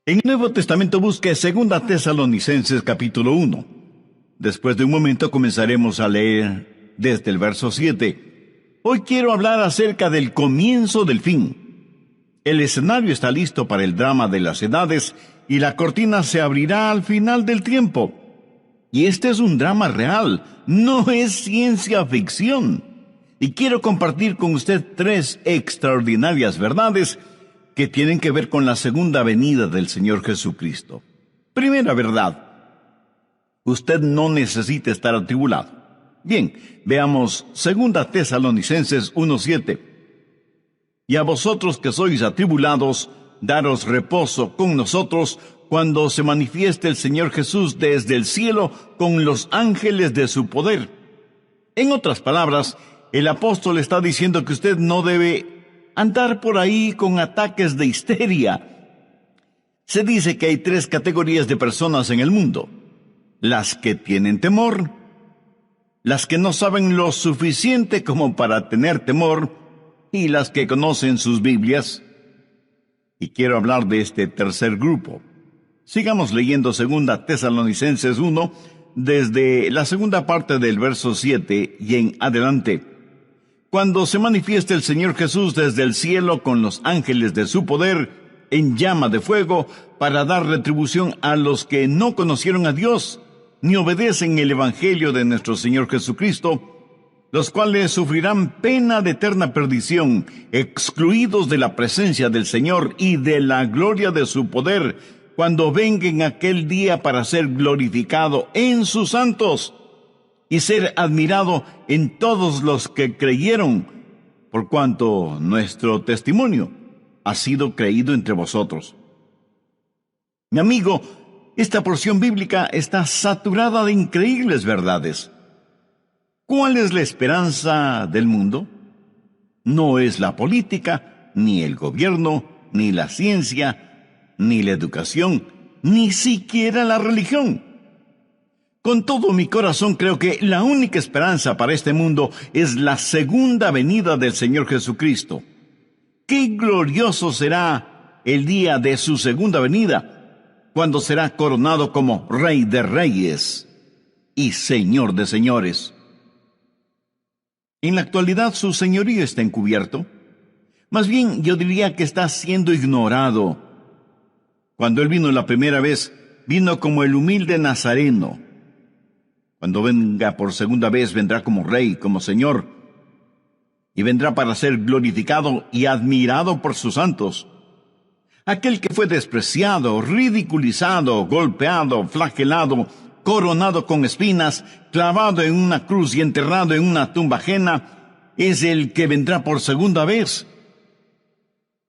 En el Nuevo Testamento busque 2 Tesalonicenses capítulo 1. Después de un momento comenzaremos a leer desde el verso 7. Hoy quiero hablar acerca del comienzo del fin. El escenario está listo para el drama de las edades y la cortina se abrirá al final del tiempo. Y este es un drama real, no es ciencia ficción. Y quiero compartir con usted 3 extraordinarias verdades que tienen que ver con la segunda venida del Señor Jesucristo. Primera verdad: usted no necesita estar atribulado. Bien, veamos 2 Tesalonicenses 1:7. Y a vosotros que sois atribulados, daros reposo con nosotros cuando se manifieste el Señor Jesús desde el cielo con los ángeles de su poder. En otras palabras, el apóstol está diciendo que usted no debe andar por ahí con ataques de histeria. Se dice que hay 3 categorías de personas en el mundo: las que tienen temor, las que no saben lo suficiente como para tener temor, y las que conocen sus Biblias. Y quiero hablar de este tercer grupo. Sigamos leyendo 2 Tesalonicenses 1, desde la segunda parte del verso 7 y en adelante. Cuando se manifieste el Señor Jesús desde el cielo con los ángeles de su poder en llama de fuego, para dar retribución a los que no conocieron a Dios ni obedecen el Evangelio de nuestro Señor Jesucristo, los cuales sufrirán pena de eterna perdición, excluidos de la presencia del Señor y de la gloria de su poder, cuando venga en aquel día para ser glorificado en sus santos y ser admirado en todos los que creyeron, por cuanto nuestro testimonio ha sido creído entre vosotros. Mi amigo, esta porción bíblica está saturada de increíbles verdades. ¿Cuál es la esperanza del mundo? No es la política, ni el gobierno, ni la ciencia, ni la educación, ni siquiera la religión. Con todo mi corazón creo que la única esperanza para este mundo es la segunda venida del Señor Jesucristo. ¡Qué glorioso será el día de su segunda venida, cuando será coronado como Rey de Reyes y Señor de Señores! En la actualidad su señorío está encubierto. Más bien, yo diría que está siendo ignorado. Cuando Él vino la primera vez, vino como el humilde nazareno. Cuando venga por segunda vez, vendrá como Rey, como Señor, y vendrá para ser glorificado y admirado por sus santos. Aquel que fue despreciado, ridiculizado, golpeado, flagelado, coronado con espinas, clavado en una cruz y enterrado en una tumba ajena, es el que vendrá por segunda vez.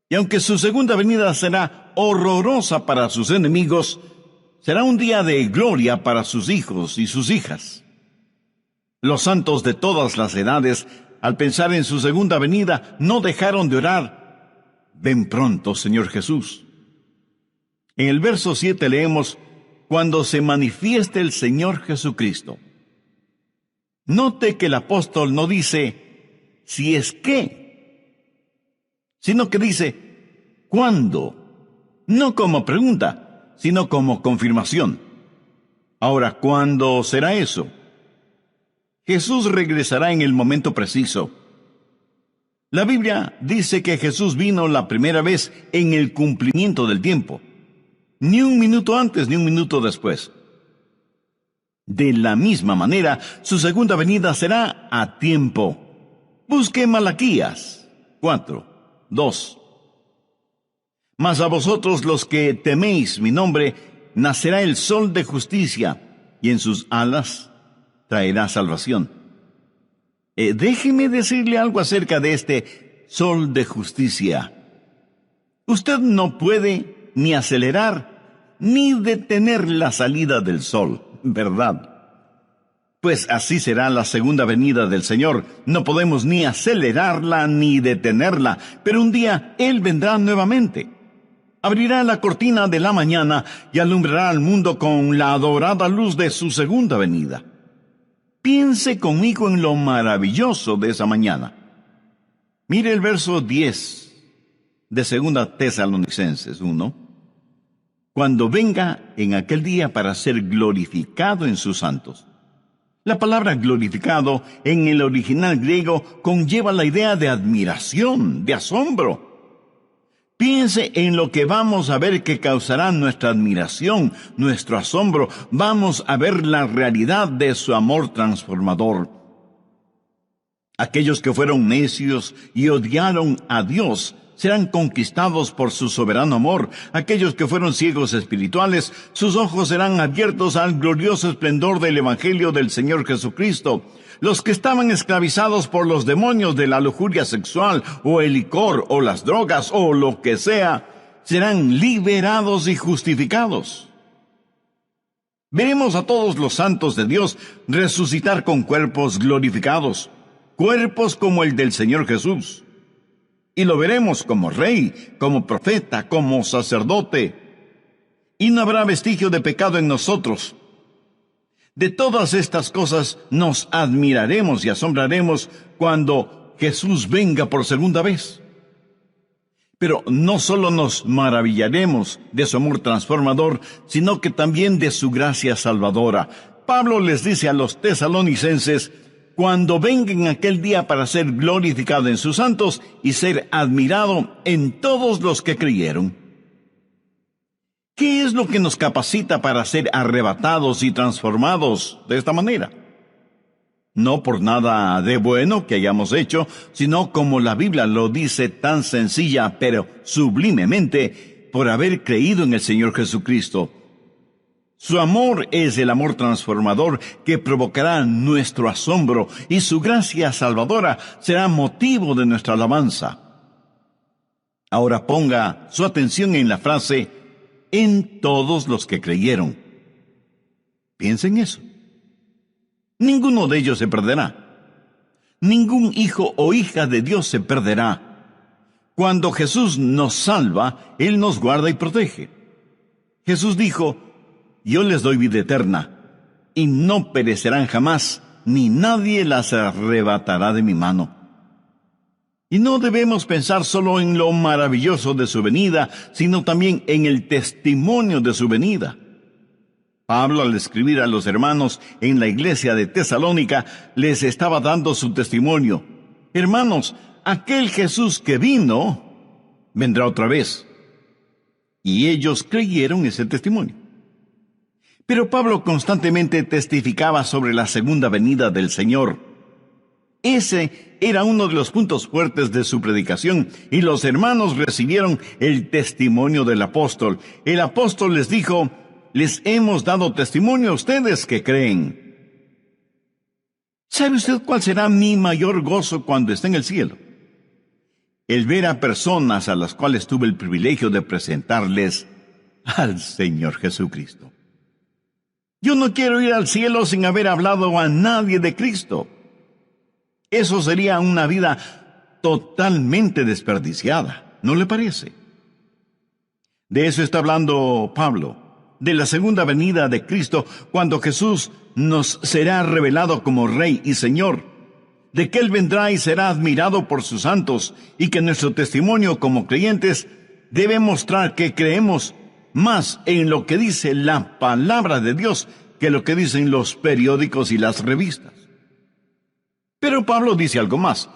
Y aunque su segunda venida será horrorosa para sus enemigos, será un día de gloria para sus hijos y sus hijas. Los santos de todas las edades, al pensar en su segunda venida, no dejaron de orar: ven pronto, Señor Jesús. En el verso 7 leemos: cuando se manifieste el Señor Jesucristo. Note que el apóstol no dice si es que, sino que dice ¿cuándo? No como pregunta, sino como confirmación. Ahora, ¿cuándo será eso? Jesús regresará en el momento preciso. La Biblia dice que Jesús vino la primera vez en el cumplimiento del tiempo. Ni un minuto antes, ni un minuto después. De la misma manera, su segunda venida será a tiempo. Busque Malaquías 4:2. Mas a vosotros los que teméis mi nombre, nacerá el sol de justicia, y en sus alas traerá salvación. Déjeme decirle algo acerca de este sol de justicia. Usted no puede ni acelerar ni detener la salida del sol, ¿verdad? Pues así será la segunda venida del Señor. No podemos ni acelerarla ni detenerla, pero un día Él vendrá nuevamente. Abrirá la cortina de la mañana y alumbrará al mundo con la adorada luz de su segunda venida. Piense conmigo en lo maravilloso de esa mañana. Mire el verso 10 de 2 Tesalonicenses 1. cuando venga en aquel día para ser glorificado en sus santos. La palabra glorificado en el original griego conlleva la idea de admiración, de asombro. Piense en lo que vamos a ver que causará nuestra admiración, nuestro asombro. Vamos a ver la realidad de su amor transformador. Aquellos que fueron necios y odiaron a Dios serán conquistados por su soberano amor. Aquellos que fueron ciegos espirituales, sus ojos serán abiertos al glorioso esplendor del Evangelio del Señor Jesucristo. Los que estaban esclavizados por los demonios de la lujuria sexual, o el licor, o las drogas, o lo que sea, serán liberados y justificados. Veremos a todos los santos de Dios resucitar con cuerpos glorificados, cuerpos como el del Señor Jesús. Y lo veremos como rey, como profeta, como sacerdote. Y no habrá vestigio de pecado en nosotros. De todas estas cosas nos admiraremos y asombraremos cuando Jesús venga por segunda vez. Pero no solo nos maravillaremos de su amor transformador, sino que también de su gracia salvadora. Pablo les dice a los tesalonicenses: cuando venga en aquel día para ser glorificado en sus santos y ser admirado en todos los que creyeron. ¿Qué es lo que nos capacita para ser arrebatados y transformados de esta manera? No por nada de bueno que hayamos hecho, sino como la Biblia lo dice tan sencilla pero sublimemente, por haber creído en el Señor Jesucristo. Su amor es el amor transformador que provocará nuestro asombro, y su gracia salvadora será motivo de nuestra alabanza. Ahora ponga su atención en la frase «en todos los que creyeron». Piensa en eso. Ninguno de ellos se perderá. Ningún hijo o hija de Dios se perderá. Cuando Jesús nos salva, Él nos guarda y protege. Jesús dijo: yo les doy vida eterna, y no perecerán jamás, ni nadie las arrebatará de mi mano. Y no debemos pensar solo en lo maravilloso de su venida, sino también en el testimonio de su venida. Pablo, al escribir a los hermanos en la iglesia de Tesalónica, les estaba dando su testimonio. Hermanos, aquel Jesús que vino, vendrá otra vez. Y ellos creyeron ese testimonio. Pero Pablo constantemente testificaba sobre la segunda venida del Señor. Ese era uno de los puntos fuertes de su predicación, y los hermanos recibieron el testimonio del apóstol. El apóstol les dijo: les hemos dado testimonio a ustedes que creen. ¿Sabe usted cuál será mi mayor gozo cuando esté en el cielo? El ver a personas a las cuales tuve el privilegio de presentarles al Señor Jesucristo. Yo no quiero ir al cielo sin haber hablado a nadie de Cristo. Eso sería una vida totalmente desperdiciada, ¿no le parece? De eso está hablando Pablo, de la segunda venida de Cristo, cuando Jesús nos será revelado como Rey y Señor, de que Él vendrá y será admirado por sus santos, y que nuestro testimonio como creyentes debe mostrar que creemos más en lo que dice la palabra de Dios que lo que dicen los periódicos y las revistas. Pero Pablo dice algo más.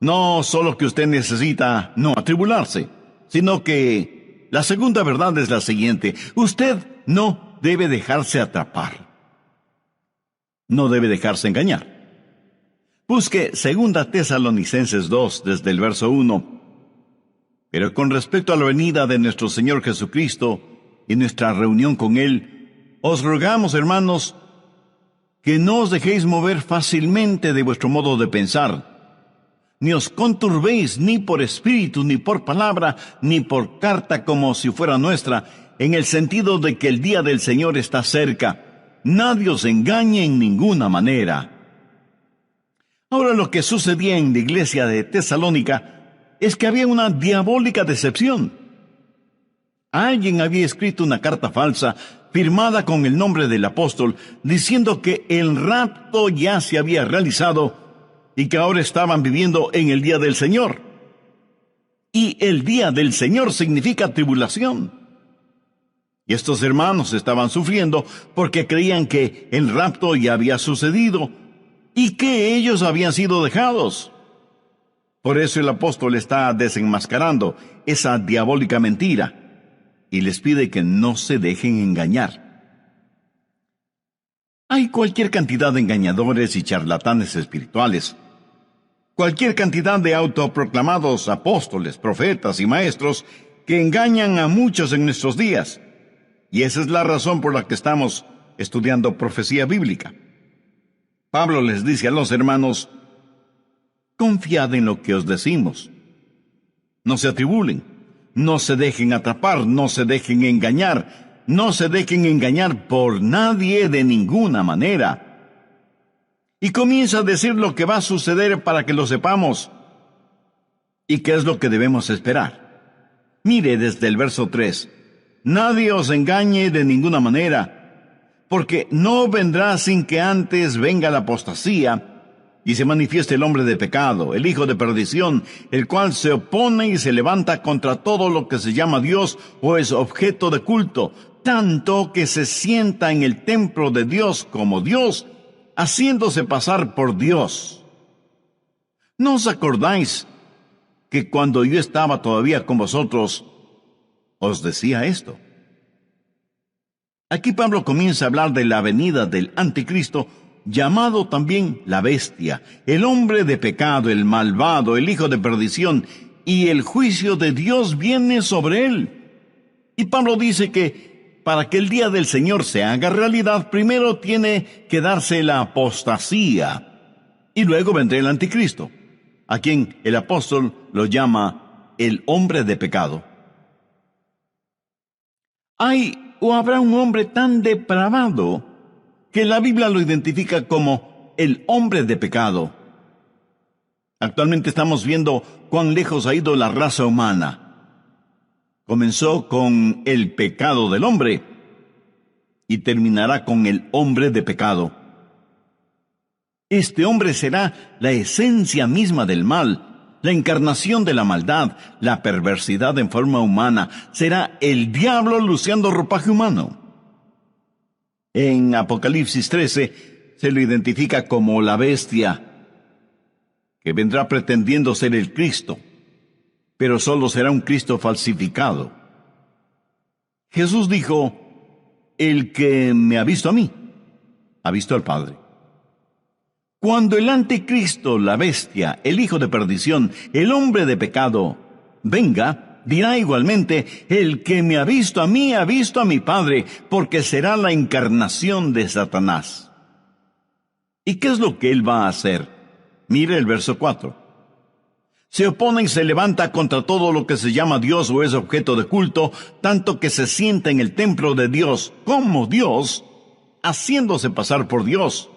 No solo que usted necesita no atribularse, sino que la segunda verdad es la siguiente: usted no debe dejarse atrapar. No debe dejarse engañar. Busque 2 Tesalonicenses 2 desde el verso 1. Pero con respecto a la venida de nuestro Señor Jesucristo y nuestra reunión con Él, os rogamos, hermanos, que no os dejéis mover fácilmente de vuestro modo de pensar, ni os conturbéis ni por espíritu, ni por palabra, ni por carta como si fuera nuestra, en el sentido de que el día del Señor está cerca. Nadie os engañe en ninguna manera. Ahora, lo que sucedía en la iglesia de Tesalónica es que había una diabólica decepción. Alguien había escrito una carta falsa, firmada con el nombre del apóstol, diciendo que el rapto ya se había realizado y que ahora estaban viviendo en el día del Señor. Y el día del Señor significa tribulación. Y estos hermanos estaban sufriendo porque creían que el rapto ya había sucedido y que ellos habían sido dejados. Por eso el apóstol está desenmascarando esa diabólica mentira y les pide que no se dejen engañar. Hay cualquier cantidad de engañadores y charlatanes espirituales, cualquier cantidad de autoproclamados apóstoles, profetas y maestros que engañan a muchos en nuestros días. Y esa es la razón por la que estamos estudiando profecía bíblica. Pablo les dice a los hermanos: confiad en lo que os decimos. No se atribulen, no se dejen atrapar, no se dejen engañar. No se dejen engañar por nadie de ninguna manera. Y comienza a decir lo que va a suceder para que lo sepamos. ¿Y qué es lo que debemos esperar? Mire desde el verso 3. Nadie os engañe de ninguna manera, porque no vendrá sin que antes venga la apostasía y se manifieste el hombre de pecado, el hijo de perdición, el cual se opone y se levanta contra todo lo que se llama Dios o es objeto de culto, tanto que se sienta en el templo de Dios como Dios, haciéndose pasar por Dios. ¿No os acordáis que cuando yo estaba todavía con vosotros, os decía esto? Aquí Pablo comienza a hablar de la venida del anticristo, llamado también la bestia, el hombre de pecado, el malvado, el hijo de perdición, y el juicio de Dios viene sobre él. Y Pablo dice que para que el día del Señor se haga realidad, primero tiene que darse la apostasía, y luego vendrá el anticristo, a quien el apóstol lo llama el hombre de pecado. ¿Hay o habrá un hombre tan depravado que la Biblia lo identifica como el hombre de pecado? Actualmente estamos viendo cuán lejos ha ido la raza humana. Comenzó con el pecado del hombre y terminará con el hombre de pecado. Este hombre será la esencia misma del mal, la encarnación de la maldad, la perversidad en forma humana. Será el diablo luciendo ropaje humano. En Apocalipsis 13 se lo identifica como la bestia, que vendrá pretendiendo ser el Cristo, pero solo será un Cristo falsificado. Jesús dijo: el que me ha visto a mí, ha visto al Padre. Cuando el anticristo, la bestia, el hijo de perdición, el hombre de pecado, venga, dirá igualmente: el que me ha visto a mí, ha visto a mi Padre, porque será la encarnación de Satanás. ¿Y qué es lo que él va a hacer? Mire el verso 4. Se opone y se levanta contra todo lo que se llama Dios o es objeto de culto, tanto que se sienta en el templo de Dios como Dios, haciéndose pasar por Dios.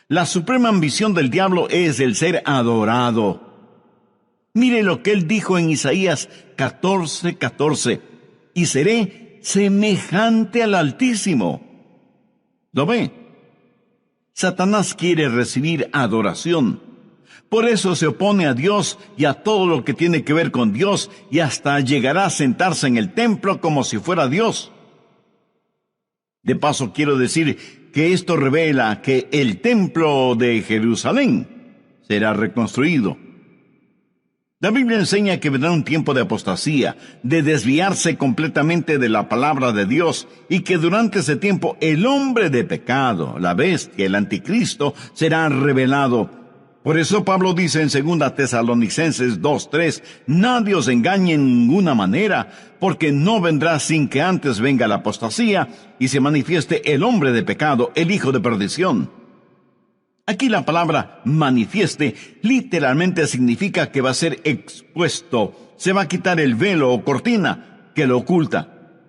La suprema ambición del diablo es el ser adorado. Mire lo que él dijo en Isaías 14:14. Y seré semejante al Altísimo. ¿Lo ve? Satanás quiere recibir adoración. Por eso se opone a Dios y a todo lo que tiene que ver con Dios, y hasta llegará a sentarse en el templo como si fuera Dios. De paso, quiero decir que esto revela que el templo de Jerusalén será reconstruido. La Biblia enseña que vendrá un tiempo de apostasía, de desviarse completamente de la palabra de Dios, y que durante ese tiempo el hombre de pecado, la bestia, el anticristo, será revelado. Por eso Pablo dice en 2 Tesalonicenses 2:3, nadie os engañe en ninguna manera, porque no vendrá sin que antes venga la apostasía y se manifieste el hombre de pecado, el hijo de perdición. Aquí la palabra manifieste literalmente significa que va a ser expuesto, se va a quitar el velo o cortina que lo oculta.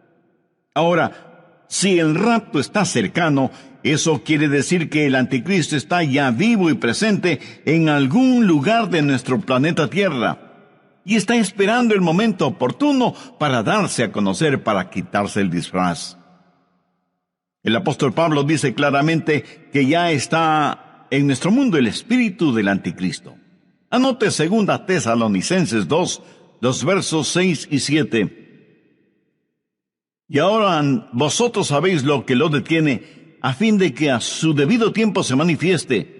Ahora, si el rapto está cercano, eso quiere decir que el anticristo está ya vivo y presente en algún lugar de nuestro planeta Tierra, y está esperando el momento oportuno para darse a conocer, para quitarse el disfraz. El apóstol Pablo dice claramente que ya está en nuestro mundo el espíritu del anticristo. Anote 2 Tesalonicenses 2, los versos 6 y 7. Y ahora vosotros sabéis lo que lo detiene, a fin de que a su debido tiempo se manifieste.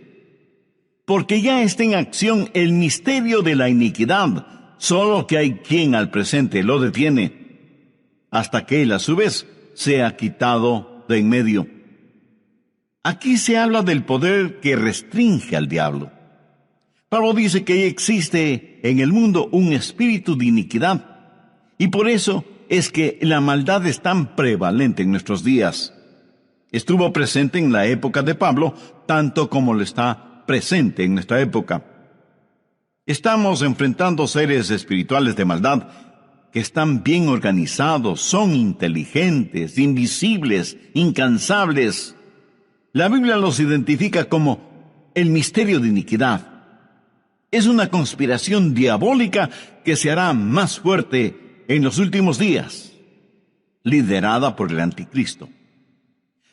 Porque ya está en acción el misterio de la iniquidad, solo que hay quien al presente lo detiene, hasta que él a su vez sea quitado de en medio. Aquí se habla del poder que restringe al diablo. Pablo dice que existe en el mundo un espíritu de iniquidad, y por eso es que la maldad es tan prevalente en nuestros días. Estuvo presente en la época de Pablo, tanto como lo está presente en nuestra época. Estamos enfrentando seres espirituales de maldad que están bien organizados, son inteligentes, invisibles, incansables. La Biblia los identifica como el misterio de iniquidad. Es una conspiración diabólica que se hará más fuerte en los últimos días, liderada por el anticristo.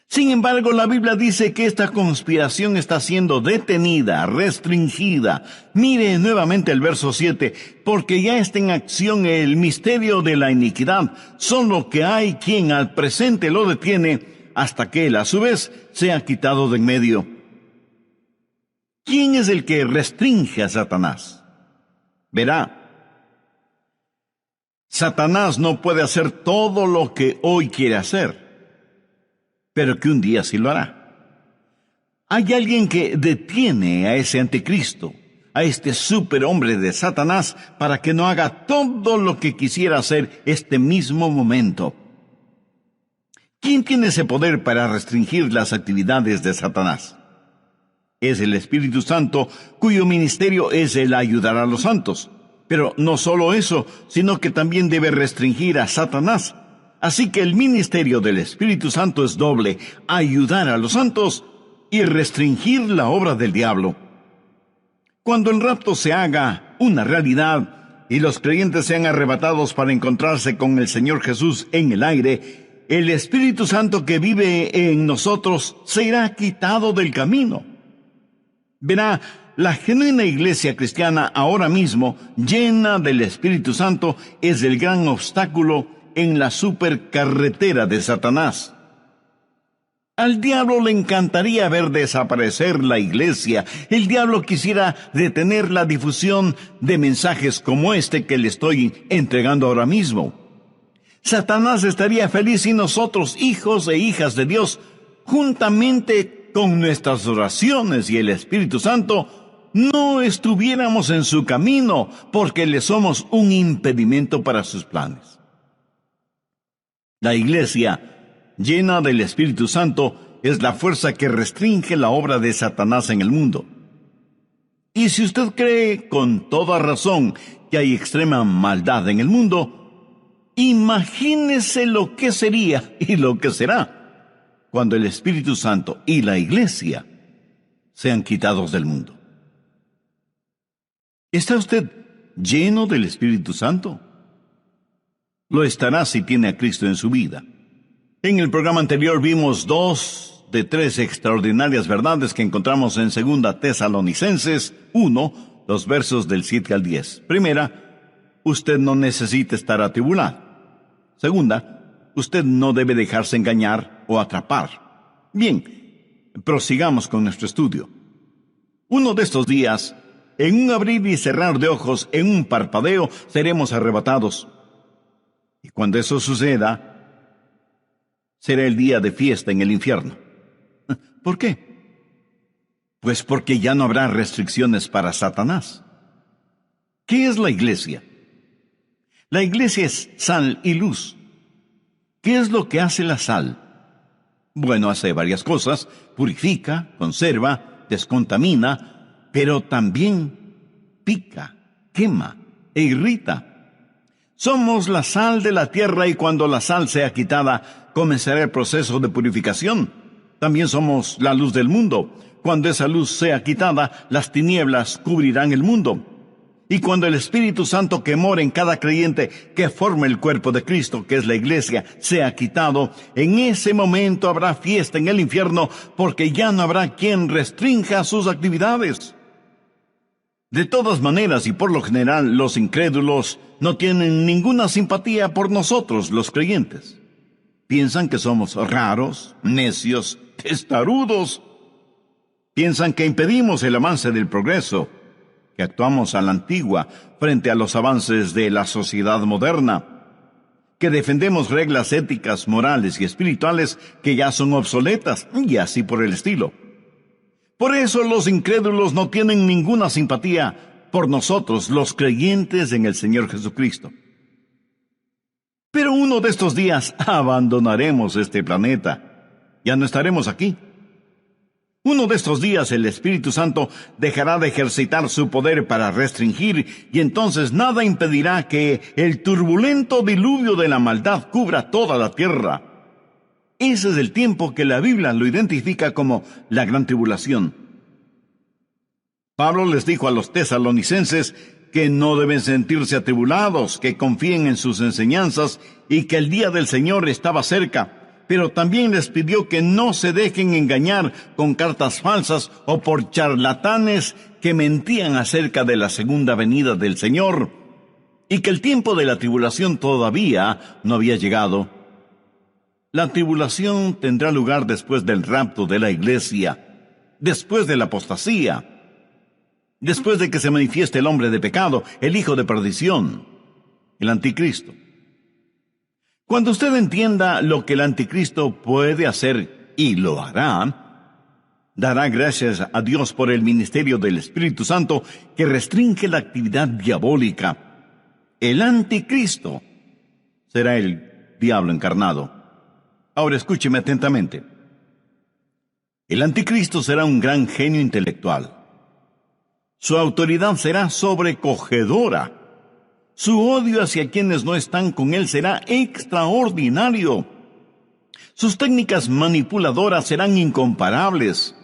Sin embargo, la Biblia dice que esta conspiración está siendo detenida, restringida. Mire nuevamente el verso 7, porque ya está en acción el misterio de la iniquidad, solo que hay quien al presente lo detiene, hasta que él a su vez sea quitado de en medio. ¿Quién es el que restringe a Satanás? Verá, Satanás no puede hacer todo lo que hoy quiere hacer, pero que un día sí lo hará. Hay alguien que detiene a ese anticristo, a este superhombre de Satanás, para que no haga todo lo que quisiera hacer este mismo momento. ¿Quién tiene ese poder para restringir las actividades de Satanás? Es el Espíritu Santo, cuyo ministerio es el ayudar a los santos. Pero no solo eso, sino que también debe restringir a Satanás. Así que el ministerio del Espíritu Santo es doble: ayudar a los santos y restringir la obra del diablo. Cuando el rapto se haga una realidad y los creyentes sean arrebatados para encontrarse con el Señor Jesús en el aire, el Espíritu Santo que vive en nosotros será quitado del camino. Verá, la genuina iglesia cristiana ahora mismo, llena del Espíritu Santo, es el gran obstáculo en la supercarretera de Satanás. Al diablo le encantaría ver desaparecer la iglesia. El diablo quisiera detener la difusión de mensajes como este que le estoy entregando ahora mismo. Satanás estaría feliz si nosotros, hijos e hijas de Dios, juntamente con nuestras oraciones y el Espíritu Santo, no estuviéramos en su camino, porque le somos un impedimento para sus planes. La iglesia, llena del Espíritu Santo, es la fuerza que restringe la obra de Satanás en el mundo. Y si usted cree con toda razón que hay extrema maldad en el mundo, imagínese lo que sería y lo que será cuando el Espíritu Santo y la iglesia sean quitados del mundo. ¿Está usted lleno del Espíritu Santo? Lo estará si tiene a Cristo en su vida. En el programa anterior vimos 2 de 3 extraordinarias verdades que encontramos en 2 Tesalonicenses 1, los versos del 7 al 10. Primera, usted no necesita estar atribulado. Segunda, usted no debe dejarse engañar o atrapar. Bien, prosigamos con nuestro estudio. Uno de estos días, en un abrir y cerrar de ojos, en un parpadeo, seremos arrebatados. Y cuando eso suceda, será el día de fiesta en el infierno. ¿Por qué? Pues porque ya no habrá restricciones para Satanás. ¿Qué es la iglesia? La iglesia es sal y luz. ¿Qué es lo que hace la sal? Bueno, hace varias cosas: purifica, conserva, descontamina, pero también pica, quema e irrita. Somos la sal de la tierra y cuando la sal sea quitada, comenzará el proceso de purificación. También somos la luz del mundo. Cuando esa luz sea quitada, las tinieblas cubrirán el mundo. Y cuando el Espíritu Santo que mora en cada creyente, que forma el cuerpo de Cristo, que es la iglesia, sea quitado, en ese momento habrá fiesta en el infierno, porque ya no habrá quien restrinja sus actividades. De todas maneras, y por lo general, los incrédulos no tienen ninguna simpatía por nosotros, los creyentes. Piensan que somos raros, necios, testarudos. Piensan que impedimos el avance del progreso, que actuamos a la antigua frente a los avances de la sociedad moderna, que defendemos reglas éticas, morales y espirituales que ya son obsoletas, y así por el estilo. Por eso los incrédulos no tienen ninguna simpatía por nosotros, los creyentes en el Señor Jesucristo. Pero uno de estos días abandonaremos este planeta. Ya no estaremos aquí. Uno de estos días el Espíritu Santo dejará de ejercitar su poder para restringir, y entonces nada impedirá que el turbulento diluvio de la maldad cubra toda la tierra. Ese es el tiempo que la Biblia lo identifica como la gran tribulación. Pablo les dijo a los tesalonicenses que no deben sentirse atribulados, que confíen en sus enseñanzas y que el día del Señor estaba cerca, pero también les pidió que no se dejen engañar con cartas falsas o por charlatanes que mentían acerca de la segunda venida del Señor, y que el tiempo de la tribulación todavía no había llegado. La tribulación tendrá lugar después del rapto de la iglesia, después de la apostasía, después de que se manifieste el hombre de pecado, el hijo de perdición, el anticristo. Cuando usted entienda lo que el anticristo puede hacer, y lo hará, dará gracias a Dios por el ministerio del Espíritu Santo que restringe la actividad diabólica. El anticristo será el diablo encarnado. Ahora escúcheme atentamente. El anticristo será un gran genio intelectual. Su autoridad será sobrecogedora. Su odio hacia quienes no están con él será extraordinario. Sus técnicas manipuladoras serán incomparables.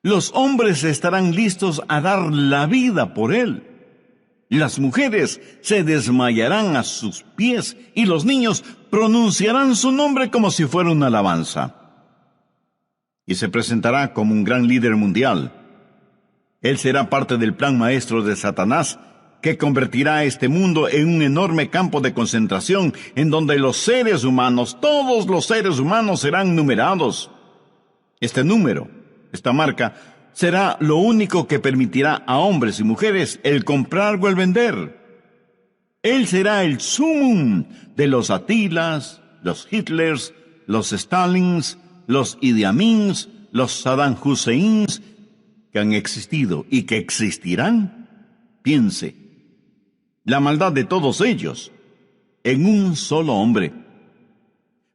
Los hombres estarán listos a dar la vida por él. Las mujeres se desmayarán a sus pies y los niños pronunciarán su nombre como si fuera una alabanza. Y se presentará como un gran líder mundial. Él será parte del plan maestro de Satanás, que convertirá a este mundo en un enorme campo de concentración en donde los seres humanos, todos los seres humanos serán numerados. Este número, esta marca, será lo único que permitirá a hombres y mujeres el comprar o el vender. Él será el sumum de los Atilas, los Hitlers, los Stalins, los Idi Amins, los Saddam Husseins, que han existido y que existirán. Piense, la maldad de todos ellos en un solo hombre.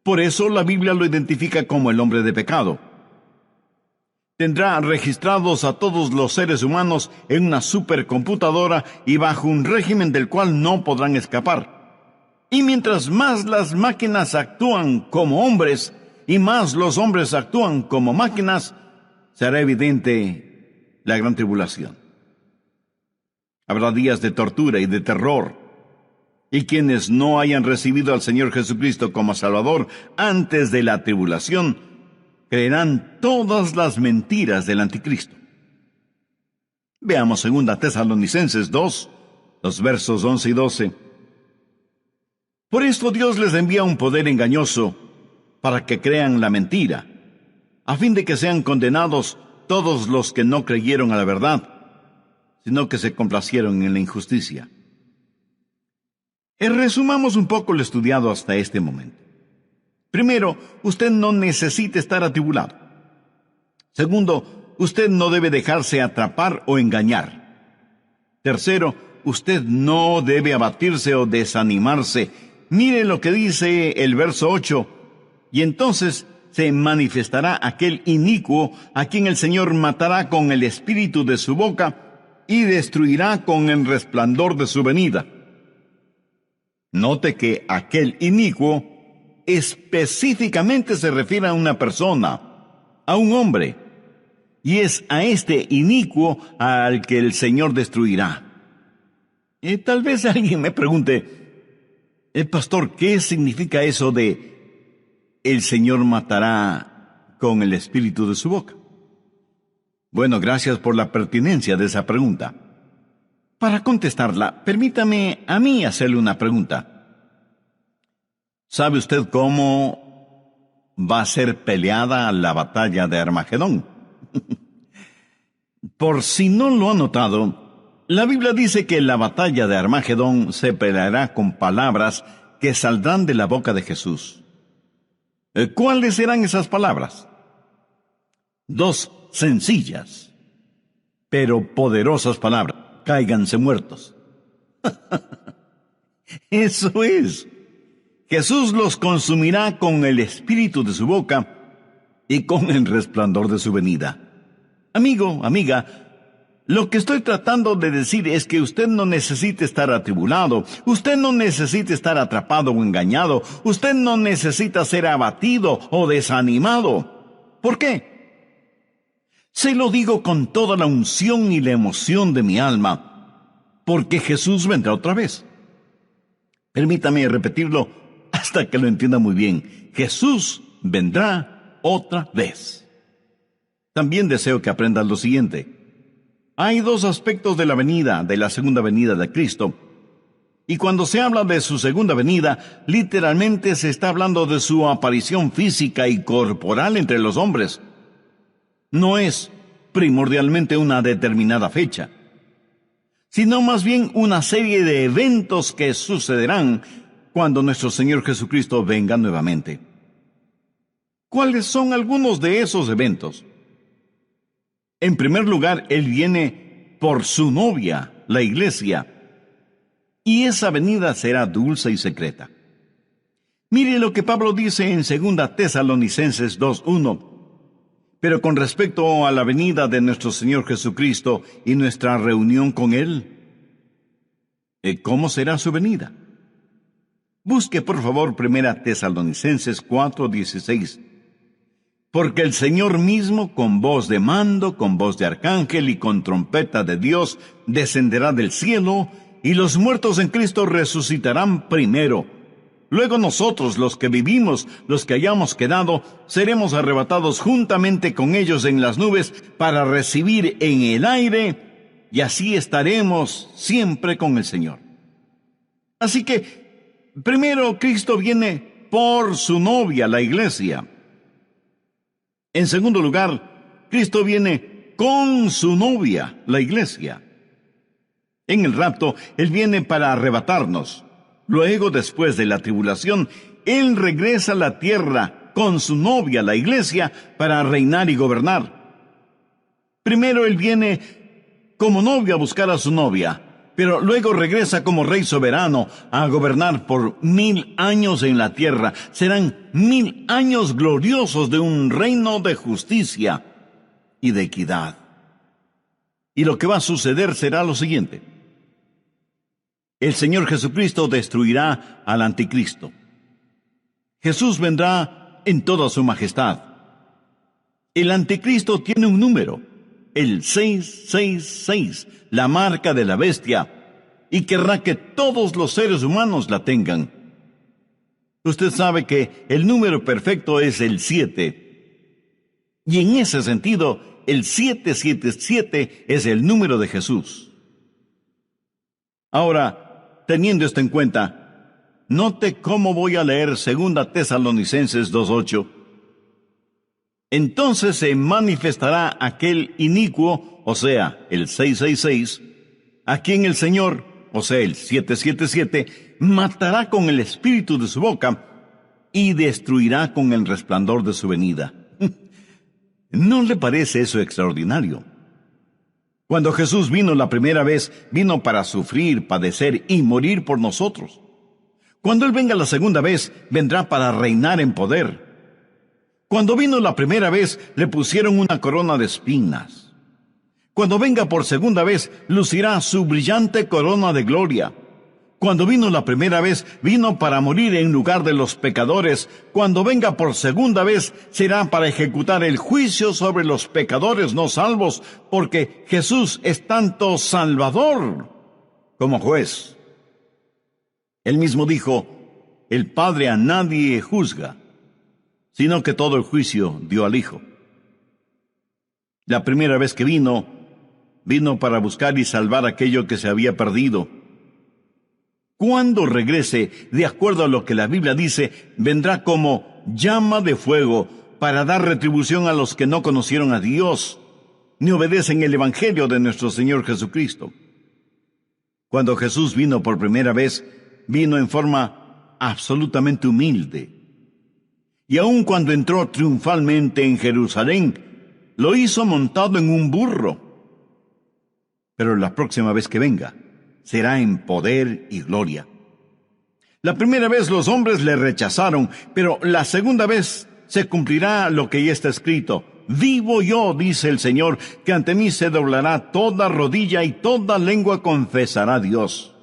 Por eso la Biblia lo identifica como el hombre de pecado. Tendrá registrados a todos los seres humanos en una supercomputadora y bajo un régimen del cual no podrán escapar. Y mientras más las máquinas actúan como hombres y más los hombres actúan como máquinas, será evidente la gran tribulación. Habrá días de tortura y de terror, y quienes no hayan recibido al Señor Jesucristo como Salvador antes de la tribulación, creerán todas las mentiras del anticristo. Veamos 2 Tesalonicenses 2, los versos 11 y 12. Por esto Dios les envía un poder engañoso para que crean la mentira, a fin de que sean condenados todos los que no creyeron a la verdad, sino que se complacieron en la injusticia. Resumamos un poco lo estudiado hasta este momento. Primero, usted no necesita estar atribulado. Segundo, usted no debe dejarse atrapar o engañar. Tercero, usted no debe abatirse o desanimarse. Mire lo que dice el verso 8. Y entonces se manifestará aquel inicuo a quien el Señor matará con el espíritu de su boca y destruirá con el resplandor de su venida. Note que aquel inicuo específicamente se refiere a una persona, a un hombre, y es a este inicuo al que el Señor destruirá. Tal vez alguien me pregunte, pastor, ¿qué significa eso de el Señor matará con el espíritu de su boca? Bueno, gracias por la pertinencia de esa pregunta. Para contestarla, permítame a mí hacerle una pregunta. ¿Sabe usted cómo va a ser peleada la batalla de Armagedón? Por si no lo ha notado, la Biblia dice que la batalla de Armagedón se peleará con palabras que saldrán de la boca de Jesús. ¿Cuáles serán esas palabras? Dos sencillas, pero poderosas palabras. Cáiganse muertos. Eso es. Jesús los consumirá con el espíritu de su boca y con el resplandor de su venida. Amigo, amiga, lo que estoy tratando de decir es que usted no necesita estar atribulado, usted no necesita estar atrapado o engañado, usted no necesita ser abatido o desanimado. ¿Por qué? Se lo digo con toda la unción y la emoción de mi alma, porque Jesús vendrá otra vez. Permítame repetirlo hasta que lo entienda muy bien. Jesús vendrá otra vez. También deseo que aprendan lo siguiente. Hay dos aspectos de la segunda venida de Cristo. Y cuando se habla de su segunda venida, literalmente se está hablando de su aparición física y corporal entre los hombres. No es primordialmente una determinada fecha, sino más bien una serie de eventos que sucederán cuando nuestro Señor Jesucristo venga nuevamente. ¿Cuáles son algunos de esos eventos? En primer lugar, Él viene por su novia, la iglesia, y esa venida será dulce y secreta. Mire lo que Pablo dice en 2 Tesalonicenses 2:1. Pero con respecto a la venida de nuestro Señor Jesucristo y nuestra reunión con Él, ¿cómo será su venida? Busque por favor 1 Tesalonicenses 4:16. Porque el Señor mismo, con voz de mando, con voz de arcángel y con trompeta de Dios, descenderá del cielo, y los muertos en Cristo resucitarán primero. Luego nosotros, los que vivimos, los que hayamos quedado, seremos arrebatados juntamente con ellos en las nubes para recibir en el aire, y así estaremos siempre con el Señor. Así que, primero Cristo viene por su novia, la iglesia. En segundo lugar, Cristo viene con su novia, la iglesia. En el rapto, Él viene para arrebatarnos. Luego, después de la tribulación, Él regresa a la tierra con su novia, la iglesia, para reinar y gobernar. Primero Él viene como novio a buscar a su novia, pero luego regresa como rey soberano a gobernar por 1000 años en la tierra. Serán 1000 años gloriosos de un reino de justicia y de equidad. Y lo que va a suceder será lo siguiente. El Señor Jesucristo destruirá al anticristo. Jesús vendrá en toda su majestad. El anticristo tiene un número, el 666, la marca de la bestia, y querrá que todos los seres humanos la tengan. Usted sabe que el número perfecto es el 7, y en ese sentido, el 777 es el número de Jesús. Ahora, teniendo esto en cuenta, note cómo voy a leer 2 Tesalonicenses 2:8. Entonces se manifestará aquel inicuo, o sea, el 666, a quien el Señor, o sea, el 777, matará con el espíritu de su boca y destruirá con el resplandor de su venida. ¿No le parece eso extraordinario? Cuando Jesús vino la primera vez, vino para sufrir, padecer y morir por nosotros. Cuando Él venga la segunda vez, vendrá para reinar en poder. Cuando vino la primera vez, le pusieron una corona de espinas. Cuando venga por segunda vez, lucirá su brillante corona de gloria. Cuando vino la primera vez, vino para morir en lugar de los pecadores. Cuando venga por segunda vez, será para ejecutar el juicio sobre los pecadores no salvos, porque Jesús es tanto Salvador como juez. Él mismo dijo, el Padre a nadie juzga, sino que todo el juicio dio al Hijo. La primera vez que vino para buscar y salvar aquello que se había perdido. Cuando regrese, de acuerdo a lo que la Biblia dice, vendrá como llama de fuego para dar retribución a los que no conocieron a Dios ni obedecen el Evangelio de nuestro Señor Jesucristo. Cuando Jesús vino por primera vez, vino en forma absolutamente humilde. Y aun cuando entró triunfalmente en Jerusalén, lo hizo montado en un burro. Pero la próxima vez que venga, será en poder y gloria. La primera vez los hombres le rechazaron, pero la segunda vez se cumplirá lo que ya está escrito. Vivo yo, dice el Señor, que ante mí se doblará toda rodilla y toda lengua confesará a Dios.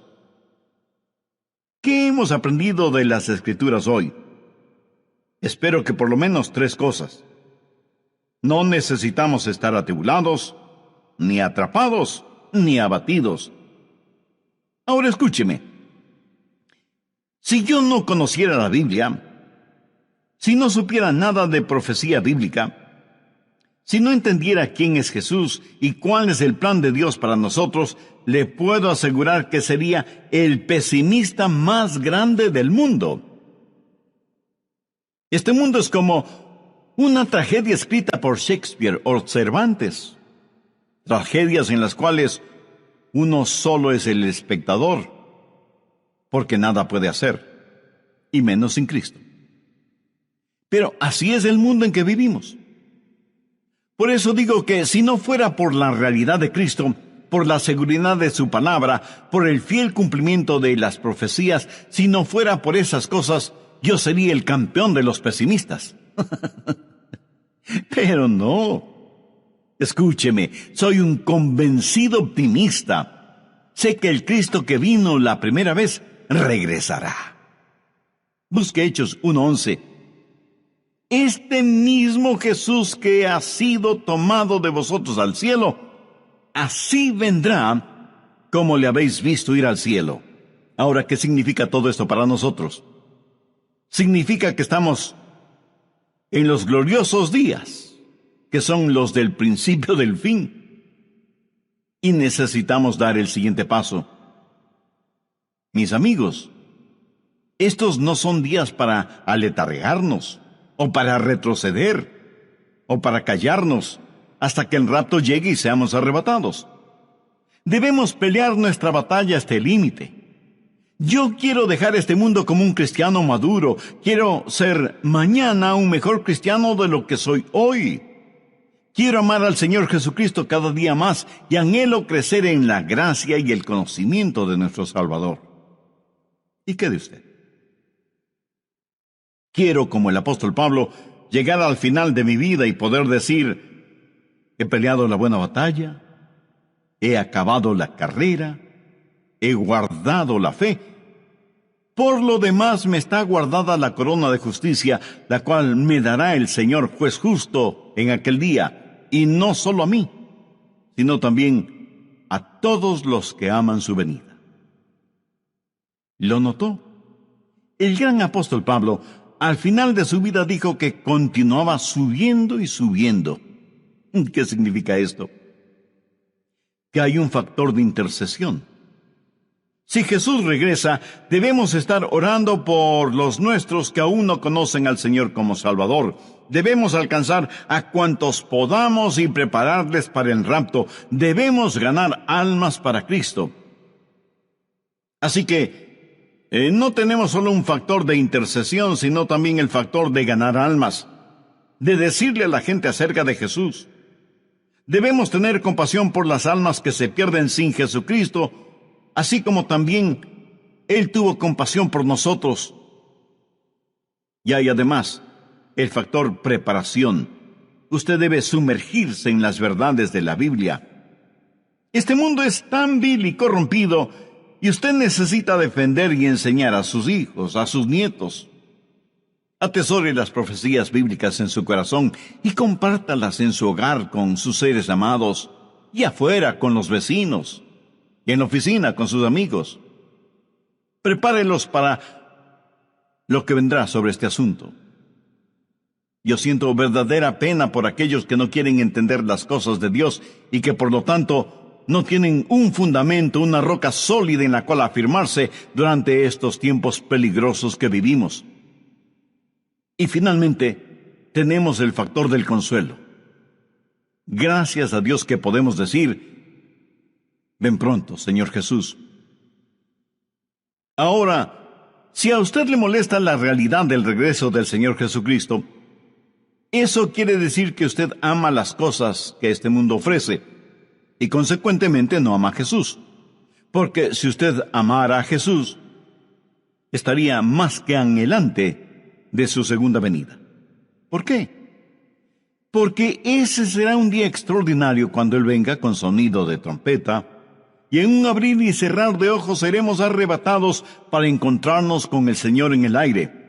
¿Qué hemos aprendido de las Escrituras hoy? Espero que por lo menos 3 cosas. No necesitamos estar atribulados, ni atrapados, ni abatidos. Ahora escúcheme. Si yo no conociera la Biblia, si no supiera nada de profecía bíblica, si no entendiera quién es Jesús y cuál es el plan de Dios para nosotros, le puedo asegurar que sería el pesimista más grande del mundo. Este mundo es como una tragedia escrita por Shakespeare o Cervantes. Tragedias en las cuales uno solo es el espectador, porque nada puede hacer, y menos sin Cristo. Pero así es el mundo en que vivimos. Por eso digo que si no fuera por la realidad de Cristo, por la seguridad de su palabra, por el fiel cumplimiento de las profecías, si no fuera por esas cosas, yo sería el campeón de los pesimistas. Pero no. Escúcheme, soy un convencido optimista. Sé que el Cristo que vino la primera vez regresará. Busque Hechos 1:11. Este mismo Jesús que ha sido tomado de vosotros al cielo, así vendrá como le habéis visto ir al cielo. Ahora, ¿qué significa todo esto para nosotros? Significa que estamos en los gloriosos días, que son los del principio del fin. Y necesitamos dar el siguiente paso. Mis amigos, estos no son días para aletargarnos, o para retroceder, o para callarnos, hasta que el rapto llegue y seamos arrebatados. Debemos pelear nuestra batalla hasta el límite. Yo quiero dejar este mundo como un cristiano maduro. Quiero ser mañana un mejor cristiano de lo que soy hoy. Quiero amar al Señor Jesucristo cada día más y anhelo crecer en la gracia y el conocimiento de nuestro Salvador. ¿Y qué de usted? Quiero, como el apóstol Pablo, llegar al final de mi vida y poder decir: he peleado la buena batalla, he acabado la carrera, he guardado la fe. Por lo demás me está guardada la corona de justicia, la cual me dará el Señor juez justo en aquel día, y no solo a mí, sino también a todos los que aman su venida. ¿Lo notó? El gran apóstol Pablo, al final de su vida, dijo que continuaba subiendo y subiendo. ¿Qué significa esto? Que hay un factor de intercesión. Si Jesús regresa, debemos estar orando por los nuestros que aún no conocen al Señor como Salvador. Debemos alcanzar a cuantos podamos y prepararles para el rapto. Debemos ganar almas para Cristo. Así que no tenemos solo un factor de intercesión, sino también el factor de ganar almas, de decirle a la gente acerca de Jesús. Debemos tener compasión por las almas que se pierden sin Jesucristo, así como también Él tuvo compasión por nosotros. Y hay además el factor preparación. Usted debe sumergirse en las verdades de la Biblia. Este mundo es tan vil y corrompido, y usted necesita defender y enseñar a sus hijos, a sus nietos. Atesore las profecías bíblicas en su corazón y compártalas en su hogar con sus seres amados, y afuera con los vecinos, y en la oficina con sus amigos. Prepárelos para lo que vendrá sobre este asunto. Yo siento verdadera pena por aquellos que no quieren entender las cosas de Dios y que por lo tanto no tienen un fundamento, una roca sólida en la cual afirmarse durante estos tiempos peligrosos que vivimos. Y finalmente, tenemos el factor del consuelo. Gracias a Dios que podemos decir: ven pronto, Señor Jesús. Ahora, si a usted le molesta la realidad del regreso del Señor Jesucristo, eso quiere decir que usted ama las cosas que este mundo ofrece y consecuentemente no ama a Jesús. Porque si usted amara a Jesús, estaría más que anhelante de su segunda venida. ¿Por qué? Porque ese será un día extraordinario cuando Él venga con sonido de trompeta, y en un abrir y cerrar de ojos seremos arrebatados para encontrarnos con el Señor en el aire.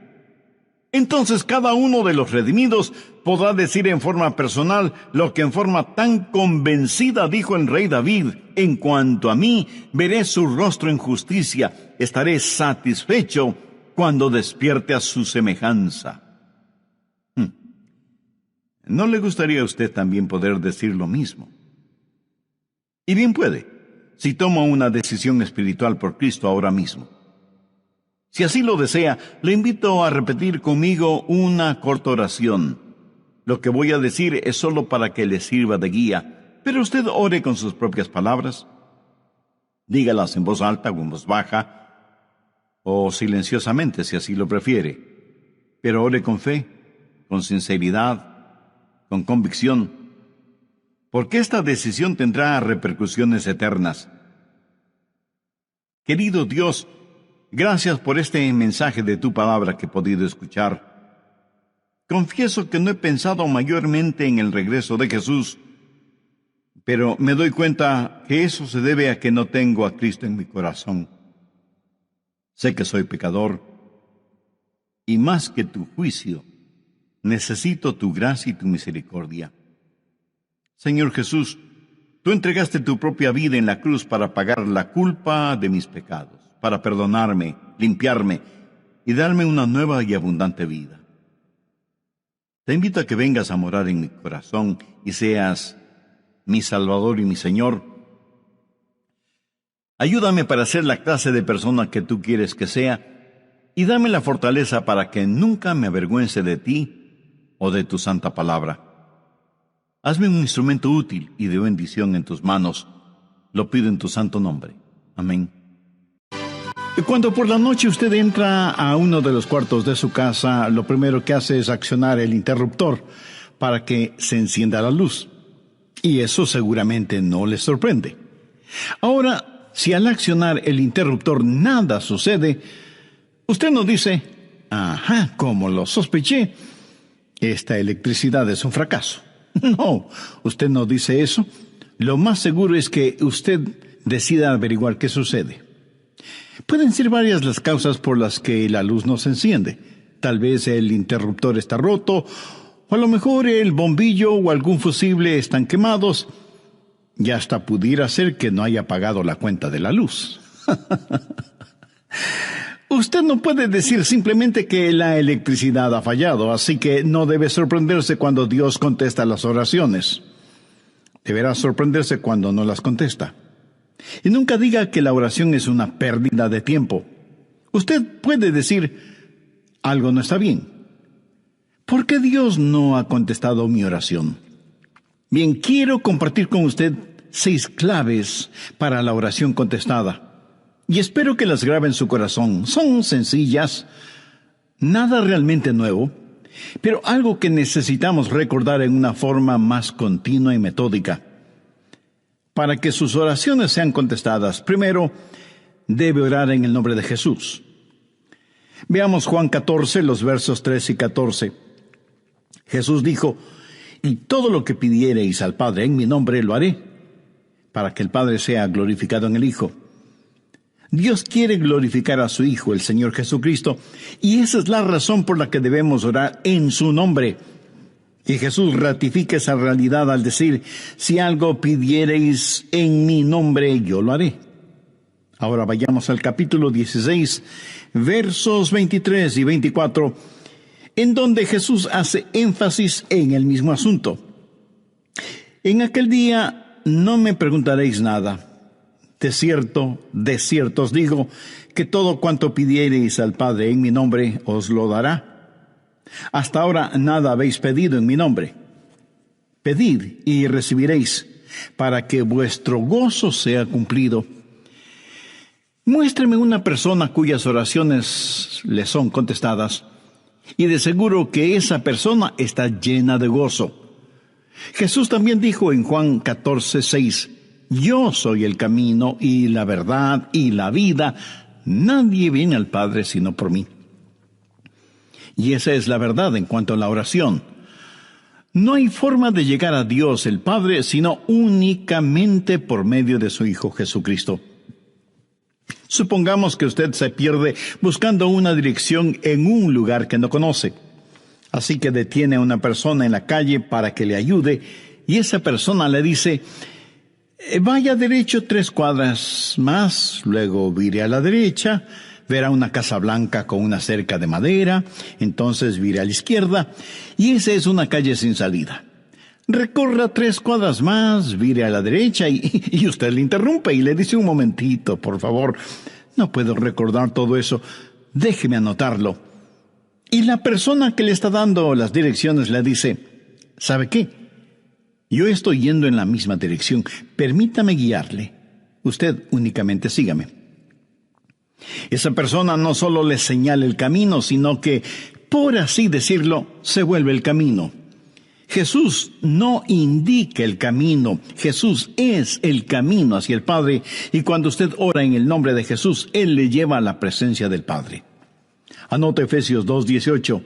Entonces cada uno de los redimidos podrá decir en forma personal lo que en forma tan convencida dijo el rey David: en cuanto a mí, veré su rostro en justicia, estaré satisfecho cuando despierte a su semejanza. ¿No le gustaría a usted también poder decir lo mismo? Y bien puede, si toma una decisión espiritual por Cristo ahora mismo. Si así lo desea, le invito a repetir conmigo una corta oración. Lo que voy a decir es solo para que le sirva de guía, pero usted ore con sus propias palabras. Dígalas en voz alta o en voz baja, o silenciosamente si así lo prefiere. Pero ore con fe, con sinceridad, con convicción, porque esta decisión tendrá repercusiones eternas. Querido Dios, gracias por este mensaje de tu palabra que he podido escuchar. Confieso que no he pensado mayormente en el regreso de Jesús, pero me doy cuenta que eso se debe a que no tengo a Cristo en mi corazón. Sé que soy pecador, y más que tu juicio, necesito tu gracia y tu misericordia. Señor Jesús, tú entregaste tu propia vida en la cruz para pagar la culpa de mis pecados, para perdonarme, limpiarme y darme una nueva y abundante vida. Te invito a que vengas a morar en mi corazón y seas mi Salvador y mi Señor. Ayúdame para ser la clase de persona que tú quieres que sea y dame la fortaleza para que nunca me avergüence de ti o de tu santa palabra. Hazme un instrumento útil y de bendición en tus manos. Lo pido en tu santo nombre. Amén. Cuando por la noche usted entra a uno de los cuartos de su casa, lo primero que hace es accionar el interruptor para que se encienda la luz. Y eso seguramente no le sorprende. Ahora, si al accionar el interruptor nada sucede, usted no dice: ajá, como lo sospeché, esta electricidad es un fracaso. No, usted no dice eso. Lo más seguro es que usted decida averiguar qué sucede. Pueden ser varias las causas por las que la luz no se enciende. Tal vez el interruptor está roto, o a lo mejor el bombillo o algún fusible están quemados, y hasta pudiera ser que no haya pagado la cuenta de la luz. Usted no puede decir simplemente que la electricidad ha fallado, así que no debe sorprenderse cuando Dios contesta las oraciones. Deberá sorprenderse cuando no las contesta. Y nunca diga que la oración es una pérdida de tiempo. Usted puede decir: algo no está bien. ¿Por qué Dios no ha contestado mi oración? Bien, quiero compartir con usted 6 claves para la oración contestada. Y espero que las grabe en su corazón. Son sencillas, nada realmente nuevo, pero algo que necesitamos recordar en una forma más continua y metódica. Para que sus oraciones sean contestadas, primero, debe orar en el nombre de Jesús. Veamos Juan 14, los versos 3 y 14. Jesús dijo: y todo lo que pidiereis al Padre en mi nombre lo haré, para que el Padre sea glorificado en el Hijo. Dios quiere glorificar a su Hijo, el Señor Jesucristo, y esa es la razón por la que debemos orar en su nombre. Y Jesús ratifica esa realidad al decir: si algo pidiereis en mi nombre, yo lo haré. Ahora vayamos al capítulo 16, versos 23 y 24, en donde Jesús hace énfasis en el mismo asunto. En aquel día no me preguntaréis nada. De cierto os digo, que todo cuanto pidiereis al Padre en mi nombre, os lo dará. Hasta ahora nada habéis pedido en mi nombre. Pedid y recibiréis, para que vuestro gozo sea cumplido. Muéstreme una persona cuyas oraciones le son contestadas, y de seguro que esa persona está llena de gozo. Jesús también dijo en Juan 14:6, yo soy el camino y la verdad y la vida. Nadie viene al Padre sino por mí. Y esa es la verdad en cuanto a la oración. No hay forma de llegar a Dios el Padre sino únicamente por medio de su Hijo Jesucristo. Supongamos que usted se pierde buscando una dirección en un lugar que no conoce. Así que detiene a una persona en la calle para que le ayude, y esa persona le dice, vaya derecho 3 cuadras más, luego vire a la derecha, verá una casa blanca con una cerca de madera, entonces vire a la izquierda, y esa es una calle sin salida. Recorra 3 cuadras más, vire a la derecha, y usted le interrumpe y le dice, un momentito, por favor, no puedo recordar todo eso, déjeme anotarlo. Y la persona que le está dando las direcciones le dice, ¿sabe qué? Yo estoy yendo en la misma dirección. Permítame guiarle. Usted únicamente sígame. Esa persona no solo le señala el camino, sino que, por así decirlo, se vuelve el camino. Jesús no indica el camino. Jesús es el camino hacia el Padre. Y cuando usted ora en el nombre de Jesús, Él le lleva a la presencia del Padre. Anota Efesios 2:18.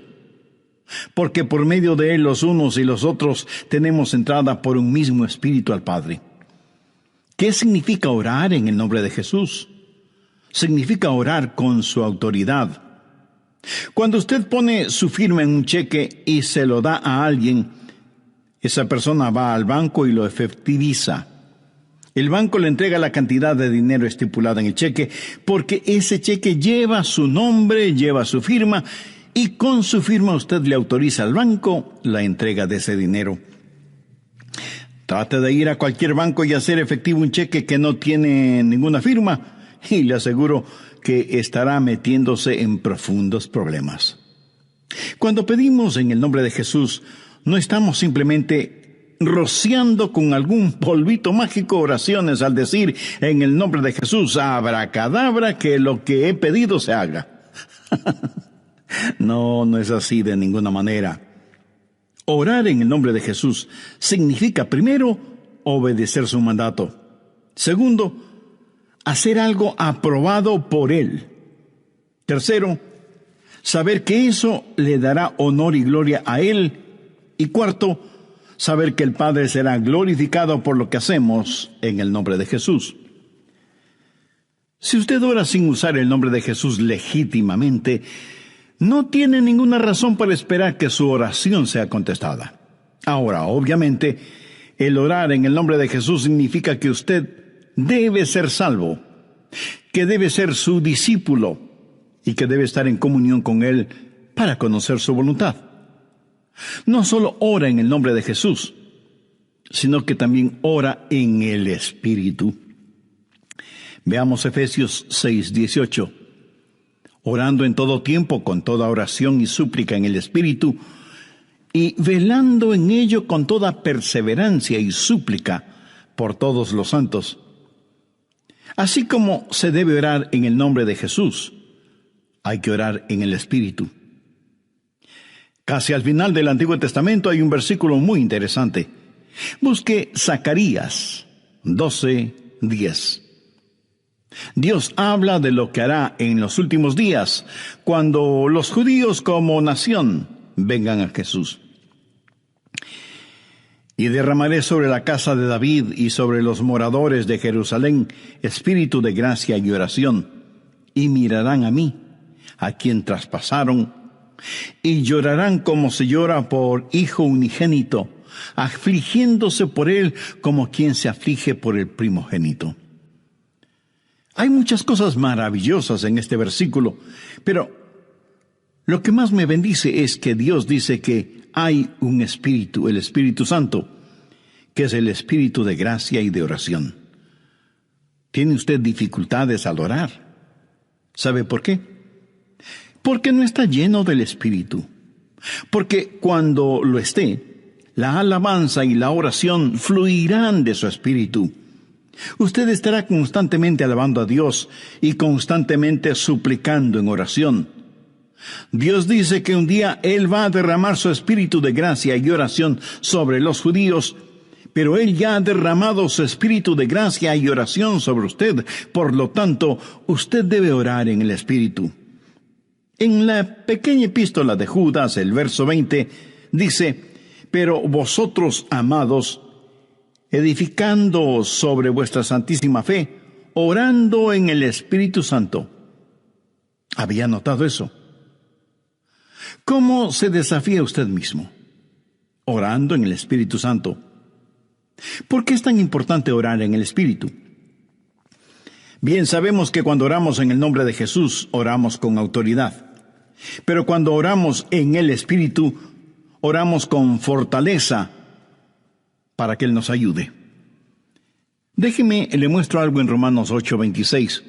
Porque por medio de Él los unos y los otros tenemos entrada por un mismo espíritu al Padre. ¿Qué significa orar en el nombre de Jesús? Significa orar con su autoridad. Cuando usted pone su firma en un cheque y se lo da a alguien, esa persona va al banco y lo efectiviza. El banco le entrega la cantidad de dinero estipulada en el cheque, porque ese cheque lleva su nombre, lleva su firma, y con su firma usted le autoriza al banco la entrega de ese dinero. Trate de ir a cualquier banco y hacer efectivo un cheque que no tiene ninguna firma, y le aseguro que estará metiéndose en profundos problemas. Cuando pedimos en el nombre de Jesús, no estamos simplemente rociando con algún polvito mágico oraciones al decir en el nombre de Jesús, abracadabra, que lo que he pedido se haga. No es así de ninguna manera. Orar en el nombre de Jesús significa, primero, obedecer su mandato. Segundo, hacer algo aprobado por Él. Tercero, saber que eso le dará honor y gloria a Él. Y cuarto, saber que el Padre será glorificado por lo que hacemos en el nombre de Jesús. Si usted ora sin usar el nombre de Jesús legítimamente, no tiene ninguna razón para esperar que su oración sea contestada. Ahora, obviamente, el orar en el nombre de Jesús significa que usted debe ser salvo, que debe ser su discípulo y que debe estar en comunión con Él para conocer su voluntad. No solo ora en el nombre de Jesús, sino que también ora en el Espíritu. Veamos Efesios 6:18. Orando en todo tiempo, con toda oración y súplica en el Espíritu, y velando en ello con toda perseverancia y súplica por todos los santos. Así como se debe orar en el nombre de Jesús, hay que orar en el Espíritu. Casi al final del Antiguo Testamento hay un versículo muy interesante. Busque Zacarías 12:10. Dios habla de lo que hará en los últimos días, cuando los judíos como nación vengan a Jesús. Y derramaré sobre la casa de David y sobre los moradores de Jerusalén espíritu de gracia y oración, y mirarán a mí, a quien traspasaron, y llorarán como se llora por hijo unigénito, afligiéndose por él como quien se aflige por el primogénito. Hay muchas cosas maravillosas en este versículo, pero lo que más me bendice es que Dios dice que hay un Espíritu, el Espíritu Santo, que es el espíritu de gracia y de oración. ¿Tiene usted dificultades al orar? ¿Sabe por qué? Porque no está lleno del espíritu. Porque cuando lo esté, la alabanza y la oración fluirán de su espíritu. Usted estará constantemente alabando a Dios y constantemente suplicando en oración. Dios dice que un día Él va a derramar su espíritu de gracia y oración sobre los judíos, pero Él ya ha derramado su espíritu de gracia y oración sobre usted. Por lo tanto, usted debe orar en el espíritu. En la pequeña epístola de Judas, el verso 20, dice: pero vosotros, amados, edificando sobre vuestra santísima fe, orando en el Espíritu Santo. ¿Había notado eso? ¿Cómo se desafía usted mismo? Orando en el Espíritu Santo. ¿Por qué es tan importante orar en el Espíritu? Bien, sabemos que cuando oramos en el nombre de Jesús, oramos con autoridad. Pero cuando oramos en el Espíritu, oramos con fortaleza para que Él nos ayude. Déjeme, le muestro algo en Romanos 8:26.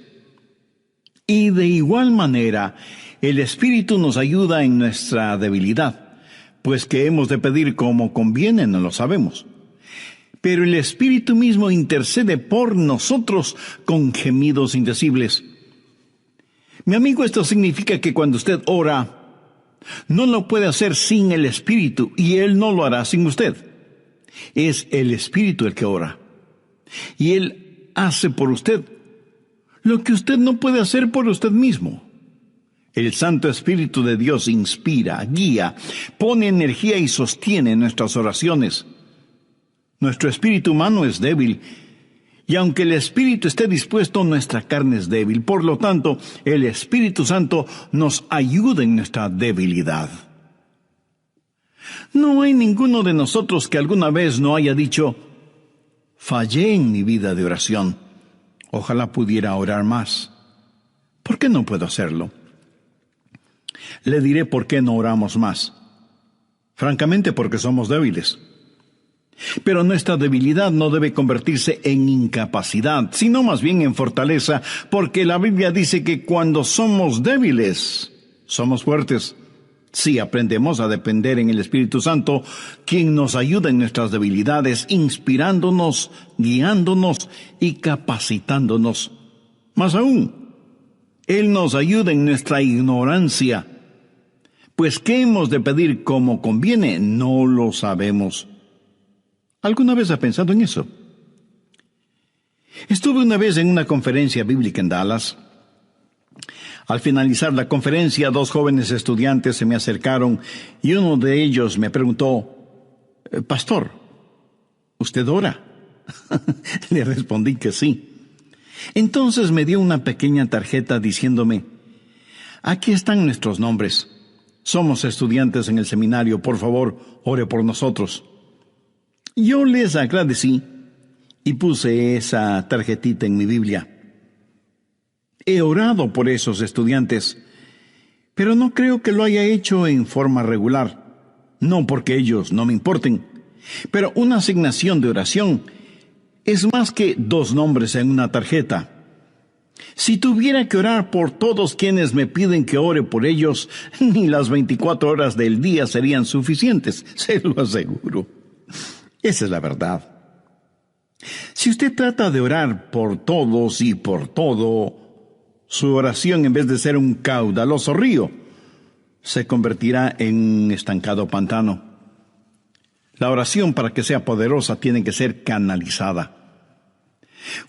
Y de igual manera, el Espíritu nos ayuda en nuestra debilidad, pues que hemos de pedir como conviene, no lo sabemos. Pero el Espíritu mismo intercede por nosotros con gemidos indecibles. Mi amigo, esto significa que cuando usted ora, no lo puede hacer sin el Espíritu, y Él no lo hará sin usted. Es el Espíritu el que ora. Y Él hace por usted lo que usted no puede hacer por usted mismo. El Santo Espíritu de Dios inspira, guía, pone energía y sostiene nuestras oraciones. Nuestro espíritu humano es débil, y aunque el espíritu esté dispuesto, nuestra carne es débil. Por lo tanto, el Espíritu Santo nos ayuda en nuestra debilidad. No hay ninguno de nosotros que alguna vez no haya dicho: fallé en mi vida de oración. Ojalá pudiera orar más. ¿Por qué no puedo hacerlo? Le diré por qué no oramos más. Francamente, porque somos débiles. Pero nuestra debilidad no debe convertirse en incapacidad, sino más bien en fortaleza, porque la Biblia dice que cuando somos débiles, somos fuertes. Si aprendemos a depender en el Espíritu Santo, quien nos ayuda en nuestras debilidades, inspirándonos, guiándonos y capacitándonos. Más aún, Él nos ayuda en nuestra ignorancia. Pues ¿qué hemos de pedir como conviene? No lo sabemos. ¿Alguna vez ha pensado en eso? Estuve una vez en una conferencia bíblica en Dallas. Al finalizar la conferencia, 2 jóvenes estudiantes se me acercaron y uno de ellos me preguntó: «Pastor, ¿usted ora?». Le respondí que sí. Entonces me dio una pequeña tarjeta diciéndome: «Aquí están nuestros nombres. Somos estudiantes en el seminario. Por favor, ore por nosotros». Yo les agradecí y puse esa tarjetita en mi Biblia. He orado por esos estudiantes, pero no creo que lo haya hecho en forma regular. No porque ellos no me importen, pero una asignación de oración es más que 2 nombres en una tarjeta. Si tuviera que orar por todos quienes me piden que ore por ellos, ni las 24 horas del día serían suficientes, se lo aseguro. Esa es la verdad. Si usted trata de orar por todos y por todo, su oración, en vez de ser un caudaloso río, se convertirá en un estancado pantano. La oración, para que sea poderosa, tiene que ser canalizada.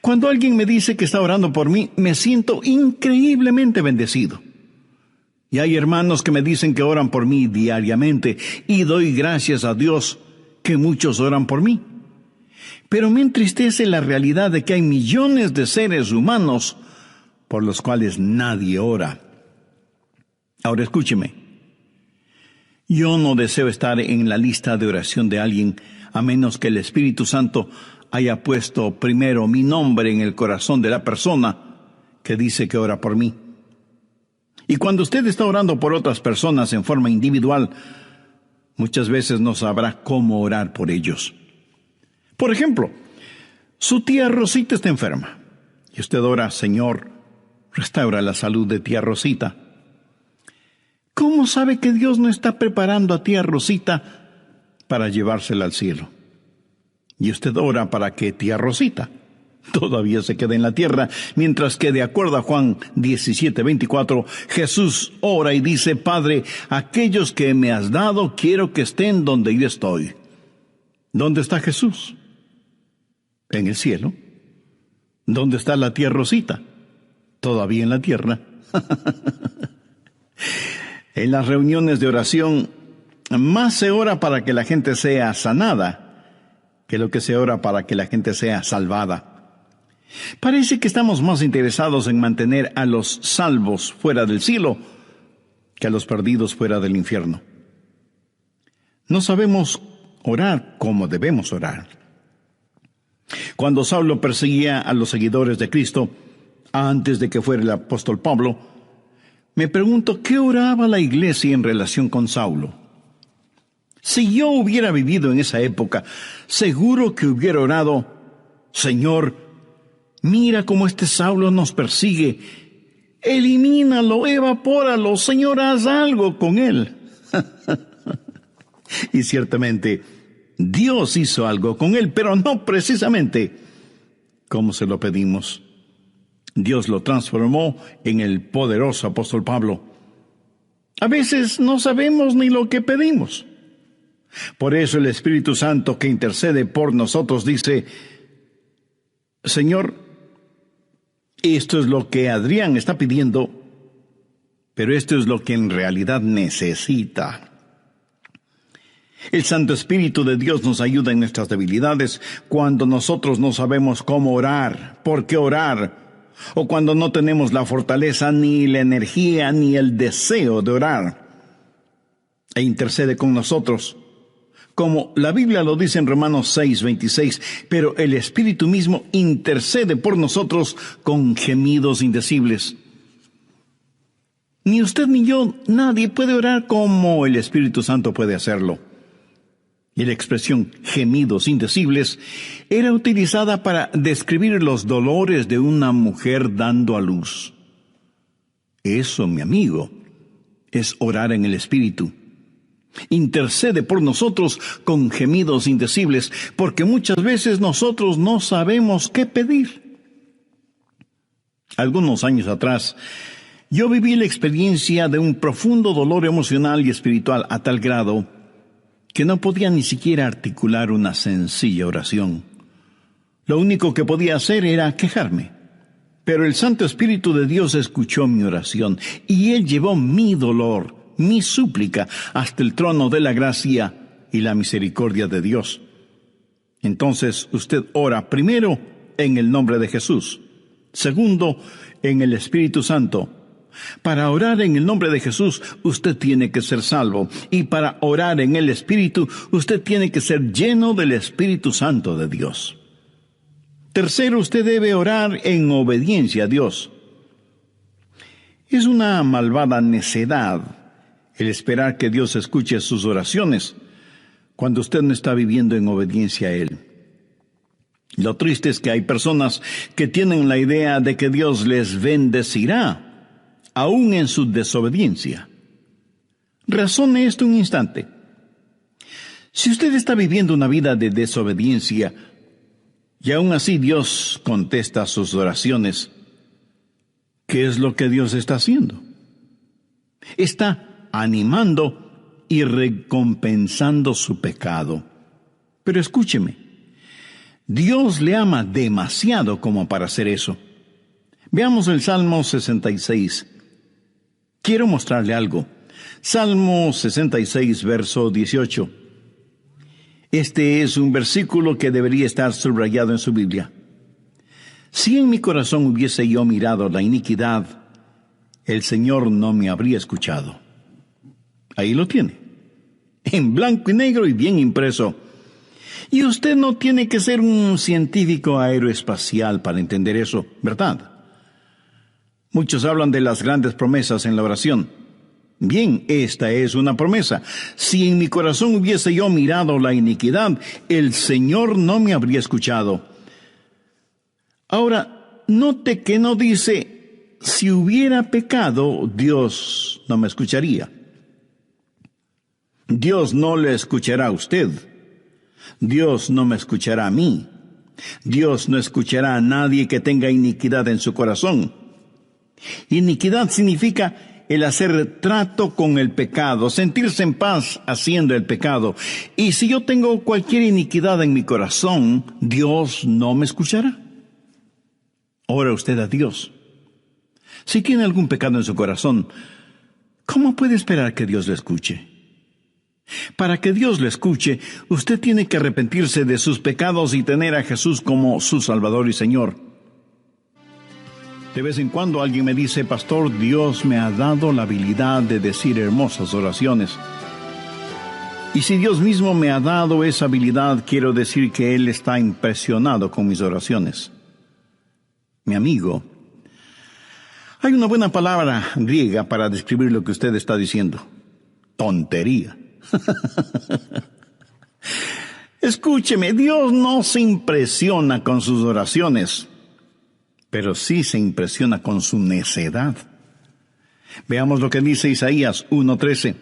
Cuando alguien me dice que está orando por mí, me siento increíblemente bendecido. Y hay hermanos que me dicen que oran por mí diariamente, y doy gracias a Dios que muchos oran por mí. Pero me entristece la realidad de que hay millones de seres humanos por los cuales nadie ora. Ahora escúcheme. Yo no deseo estar en la lista de oración de alguien, a menos que el Espíritu Santo haya puesto primero mi nombre en el corazón de la persona que dice que ora por mí. Y cuando usted está orando por otras personas en forma individual, muchas veces no sabrá cómo orar por ellos. Por ejemplo, su tía Rosita está enferma y usted ora: Señor, restaura la salud de tía Rosita. ¿Cómo sabe que Dios no está preparando a tía Rosita para llevársela al cielo? Y usted ora para que tía Rosita todavía se quede en la tierra, mientras que, de acuerdo a Juan 17:24, Jesús ora y dice: Padre, aquellos que me has dado, quiero que estén donde yo estoy. ¿Dónde está Jesús? En el cielo. ¿Dónde está la tía Rosita? Todavía en la tierra. En las reuniones de oración, más se ora para que la gente sea sanada que lo que se ora para que la gente sea salvada. Parece que estamos más interesados en mantener a los salvos fuera del cielo que a los perdidos fuera del infierno. No sabemos orar como debemos orar. Cuando Saulo perseguía a los seguidores de Cristo, antes de que fuera el apóstol Pablo, me pregunto, ¿qué oraba la iglesia en relación con Saulo? Si yo hubiera vivido en esa época, seguro que hubiera orado: Señor, mira cómo este Saulo nos persigue. Elimínalo, evapóralo, Señor, haz algo con él. Y ciertamente, Dios hizo algo con él, pero no precisamente como se lo pedimos. Dios lo transformó en el poderoso apóstol Pablo. A veces no sabemos ni lo que pedimos. Por eso el Espíritu Santo, que intercede por nosotros, dice: Señor, esto es lo que Adrián está pidiendo, pero esto es lo que en realidad necesita. El Santo Espíritu de Dios nos ayuda en nuestras debilidades cuando nosotros no sabemos cómo orar, por qué orar, o cuando no tenemos la fortaleza, ni la energía, ni el deseo de orar. E intercede con nosotros, como la Biblia lo dice en Romanos 6:26, pero el Espíritu mismo intercede por nosotros con gemidos indecibles. Ni usted ni yo, nadie puede orar como el Espíritu Santo puede hacerlo. Y la expresión gemidos indecibles era utilizada para describir los dolores de una mujer dando a luz. Eso, mi amigo, es orar en el Espíritu. Intercede por nosotros con gemidos indecibles, porque muchas veces nosotros no sabemos qué pedir. Algunos años atrás, yo viví la experiencia de un profundo dolor emocional y espiritual a tal grado que no podía ni siquiera articular una sencilla oración. Lo único que podía hacer era quejarme. Pero el Santo Espíritu de Dios escuchó mi oración y Él llevó mi dolor, mi súplica, hasta el trono de la gracia y la misericordia de Dios. Entonces usted ora primero en el nombre de Jesús, segundo en el Espíritu Santo. Para orar en el nombre de Jesús, usted tiene que ser salvo, y para orar en el Espíritu, usted tiene que ser lleno del Espíritu Santo de Dios. Tercero, usted debe orar en obediencia a Dios. Es una malvada necedad el esperar que Dios escuche sus oraciones cuando usted no está viviendo en obediencia a Él. Lo triste es que hay personas que tienen la idea de que Dios les bendecirá, aún en su desobediencia. Razone esto un instante. Si usted está viviendo una vida de desobediencia, y aún así Dios contesta sus oraciones, ¿qué es lo que Dios está haciendo? Está animando y recompensando su pecado. Pero escúcheme, Dios le ama demasiado como para hacer eso. Veamos el Salmo 66. Quiero mostrarle algo. Salmo 66, verso 18. Este es un versículo que debería estar subrayado en su Biblia. Si en mi corazón hubiese yo mirado la iniquidad, el Señor no me habría escuchado. Ahí lo tiene, en blanco y negro y bien impreso. Y usted no tiene que ser un científico aeroespacial para entender eso, ¿verdad? Muchos hablan de las grandes promesas en la oración. Bien, esta es una promesa. Si en mi corazón hubiese yo mirado la iniquidad, el Señor no me habría escuchado. Ahora, note que no dice, si hubiera pecado, Dios no me escucharía. Dios no le escuchará a usted. Dios no me escuchará a mí. Dios no escuchará a nadie que tenga iniquidad en su corazón. Iniquidad significa el hacer trato con el pecado, sentirse en paz haciendo el pecado. Y si yo tengo cualquier iniquidad en mi corazón, Dios no me escuchará. Ora usted a Dios. Si tiene algún pecado en su corazón, ¿cómo puede esperar que Dios le escuche? Para que Dios le escuche, usted tiene que arrepentirse de sus pecados y tener a Jesús como su Salvador y Señor. De vez en cuando alguien me dice, pastor, Dios me ha dado la habilidad de decir hermosas oraciones. Y si Dios mismo me ha dado esa habilidad, quiero decir que Él está impresionado con mis oraciones. Mi amigo, hay una buena palabra griega para describir lo que usted está diciendo. Tontería. Escúcheme, Dios no se impresiona con sus oraciones, pero sí se impresiona con su necedad. Veamos lo que dice Isaías 1:13.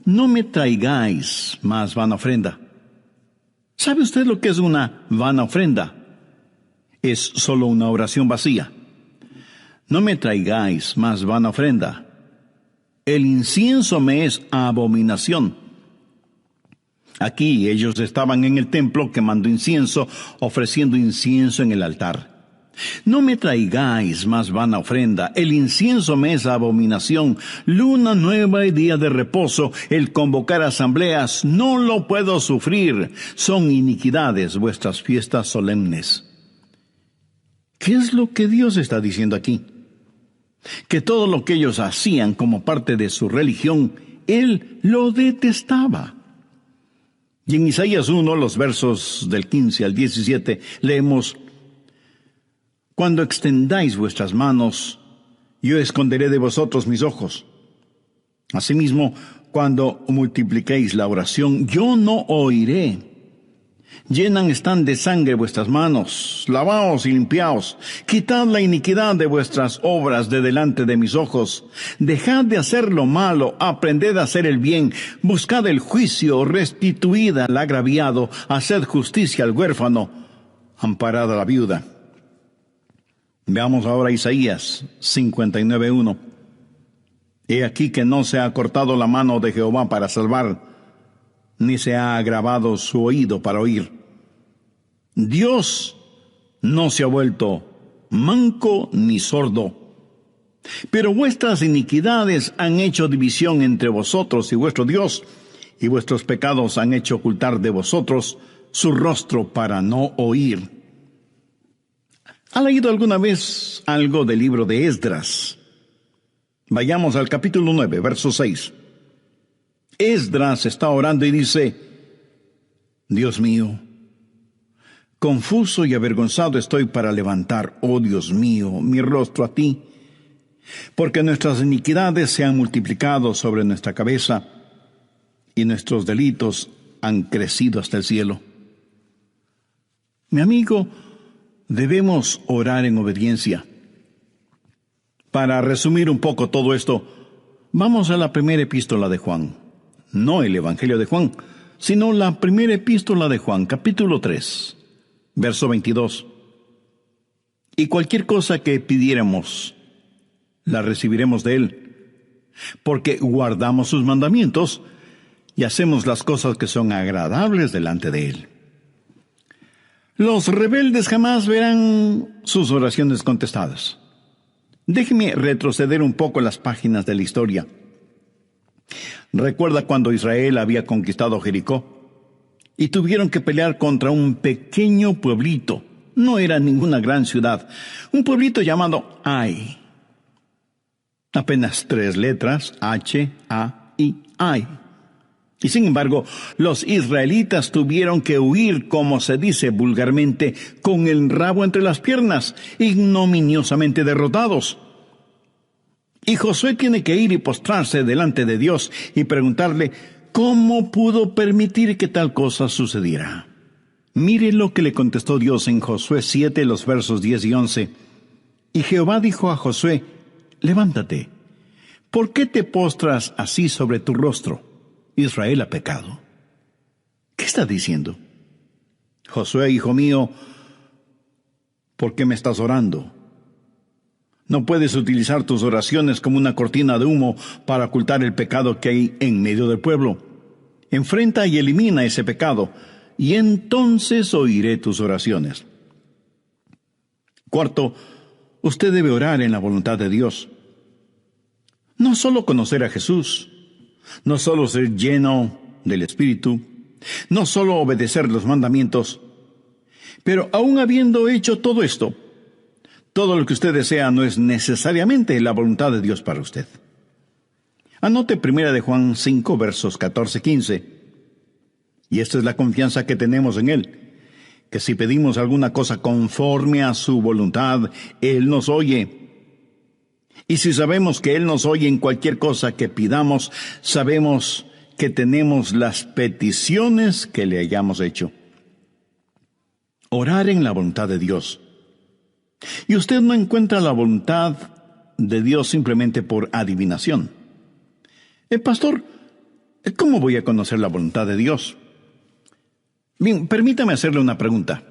No me traigáis más vana ofrenda. ¿Sabe usted lo que es una vana ofrenda? Es solo una oración vacía. No me traigáis más vana ofrenda. El incienso me es abominación. Aquí ellos estaban en el templo quemando incienso, ofreciendo incienso en el altar. No me traigáis más vana ofrenda, el incienso me es abominación, luna nueva y día de reposo, el convocar asambleas, no lo puedo sufrir, son iniquidades vuestras fiestas solemnes. ¿Qué es lo que Dios está diciendo aquí? Que todo lo que ellos hacían como parte de su religión, Él lo detestaba. Y en Isaías 1, los versos del 15 al 17, leemos: Cuando extendáis vuestras manos, yo esconderé de vosotros mis ojos. Asimismo, cuando multipliquéis la oración, yo no oiré. Llenan están de sangre vuestras manos, lavaos y limpiaos, quitad la iniquidad de vuestras obras de delante de mis ojos, dejad de hacer lo malo, aprended a hacer el bien, buscad el juicio, restituid al agraviado, haced justicia al huérfano, amparad a la viuda. Veamos ahora Isaías 59:1. He aquí que no se ha cortado la mano de Jehová para salvar, ni se ha agravado su oído para oír. Dios no se ha vuelto manco ni sordo, pero vuestras iniquidades han hecho división entre vosotros y vuestro Dios, y vuestros pecados han hecho ocultar de vosotros su rostro para no oír. ¿Ha leído alguna vez algo del libro de Esdras? Vayamos al capítulo 9, verso 6. Esdras está orando y dice: Dios mío, confuso y avergonzado estoy para levantar, oh Dios mío, mi rostro a ti, porque nuestras iniquidades se han multiplicado sobre nuestra cabeza, y nuestros delitos han crecido hasta el cielo. Mi amigo, debemos orar en obediencia. Para resumir un poco todo esto, vamos a la primera epístola de Juan. No el Evangelio de Juan, sino la primera epístola de Juan, capítulo 3, verso 22. Y cualquier cosa que pidiéramos, la recibiremos de Él, porque guardamos sus mandamientos y hacemos las cosas que son agradables delante de Él. Los rebeldes jamás verán sus oraciones contestadas. Déjeme retroceder un poco las páginas de la historia. ¿Recuerda cuando Israel había conquistado Jericó? Y tuvieron que pelear contra un pequeño pueblito. No era ninguna gran ciudad. Un pueblito llamado Ai. Apenas 3 letras, H-A-I, Ai. Y sin embargo, los israelitas tuvieron que huir, como se dice vulgarmente, con el rabo entre las piernas, ignominiosamente derrotados. Y Josué tiene que ir y postrarse delante de Dios y preguntarle cómo pudo permitir que tal cosa sucediera. Mire lo que le contestó Dios en Josué 7, los versos 10 y 11. Y Jehová dijo a Josué: levántate. ¿Por qué te postras así sobre tu rostro? Israel ha pecado. ¿Qué está diciendo? Josué, hijo mío, ¿por qué me estás orando? No puedes utilizar tus oraciones como una cortina de humo para ocultar el pecado que hay en medio del pueblo. Enfrenta y elimina ese pecado, y entonces oiré tus oraciones. Cuarto, usted debe orar en la voluntad de Dios. No solo conocer a Jesús, no solo ser lleno del Espíritu, no solo obedecer los mandamientos, pero aún habiendo hecho todo esto, todo lo que usted desea no es necesariamente la voluntad de Dios para usted. Anote 1 de Juan 5, versos 14-15. Y esta es la confianza que tenemos en Él, que si pedimos alguna cosa conforme a su voluntad, Él nos oye. Y si sabemos que Él nos oye en cualquier cosa que pidamos, sabemos que tenemos las peticiones que le hayamos hecho. Orar en la voluntad de Dios. Y usted no encuentra la voluntad de Dios simplemente por adivinación. Pastor, ¿cómo voy a conocer la voluntad de Dios? Bien, permítame hacerle una pregunta.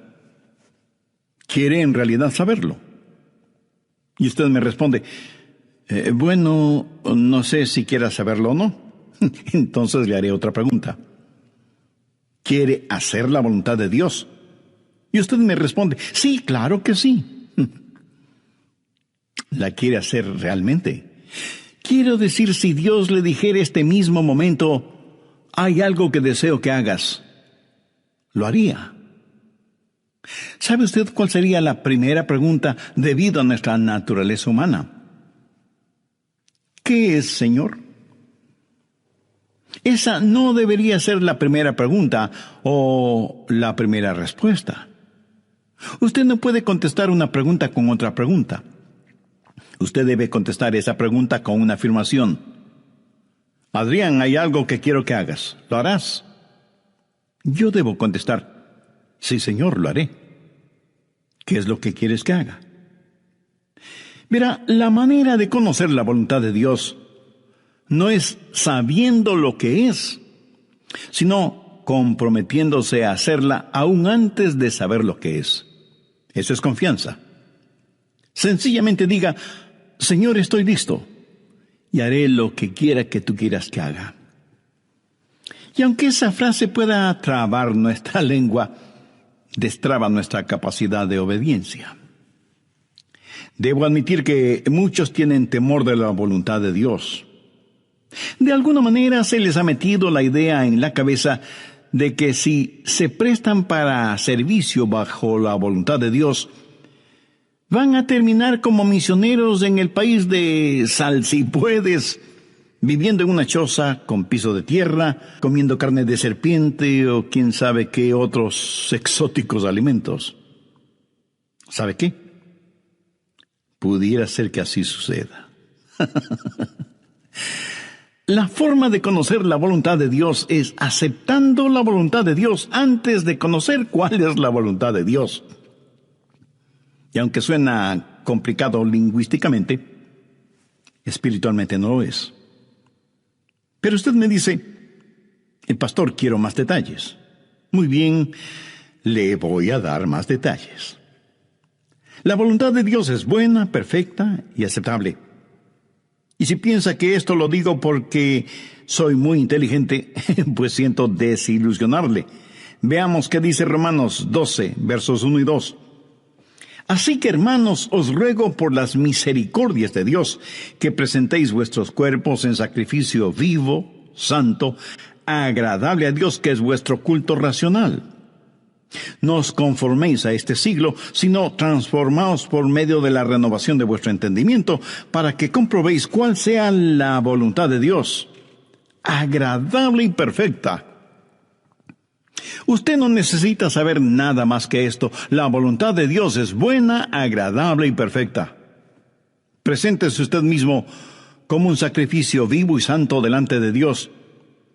¿Quiere en realidad saberlo? Y usted me responde, bueno, no sé si quiera saberlo o no. Entonces le haré otra pregunta. ¿Quiere hacer la voluntad de Dios? Y usted me responde, sí, claro que sí. ¿La quiere hacer realmente? Quiero decir, si Dios le dijera este mismo momento, hay algo que deseo que hagas, ¿lo haría? ¿Sabe usted cuál sería la primera pregunta debido a nuestra naturaleza humana? ¿Qué es, Señor? Esa no debería ser la primera pregunta o la primera respuesta. Usted no puede contestar una pregunta con otra pregunta. Usted debe contestar esa pregunta con una afirmación. Adrián, hay algo que quiero que hagas. ¿Lo harás? Yo debo contestar, sí, Señor, lo haré. ¿Qué es lo que quieres que haga? Mira, la manera de conocer la voluntad de Dios no es sabiendo lo que es, sino comprometiéndose a hacerla aún antes de saber lo que es. Eso es confianza. Sencillamente diga, Señor, estoy listo y haré lo que quiera que tú quieras que haga. Y aunque esa frase pueda trabar nuestra lengua, destraba nuestra capacidad de obediencia. Debo admitir que muchos tienen temor de la voluntad de Dios. De alguna manera se les ha metido la idea en la cabeza de que si se prestan para servicio bajo la voluntad de Dios, van a terminar como misioneros en el país de Salsipuedes, viviendo en una choza con piso de tierra, comiendo carne de serpiente o quién sabe qué otros exóticos alimentos. ¿Sabe qué? Pudiera ser que así suceda. La forma de conocer la voluntad de Dios es aceptando la voluntad de Dios antes de conocer cuál es la voluntad de Dios. Y aunque suena complicado lingüísticamente, espiritualmente no lo es. Pero usted me dice, pastor, quiero más detalles. Muy bien, le voy a dar más detalles. La voluntad de Dios es buena, perfecta y aceptable. Y si piensa que esto lo digo porque soy muy inteligente, pues siento desilusionarle. Veamos qué dice Romanos 12, versos 1 y 2. Así que, hermanos, os ruego por las misericordias de Dios que presentéis vuestros cuerpos en sacrificio vivo, santo, agradable a Dios, que es vuestro culto racional. No os conforméis a este siglo, sino transformaos por medio de la renovación de vuestro entendimiento, para que comprobéis cuál sea la voluntad de Dios, agradable y perfecta. Usted no necesita saber nada más que esto. La voluntad de Dios es buena, agradable y perfecta. Preséntese usted mismo como un sacrificio vivo y santo delante de Dios.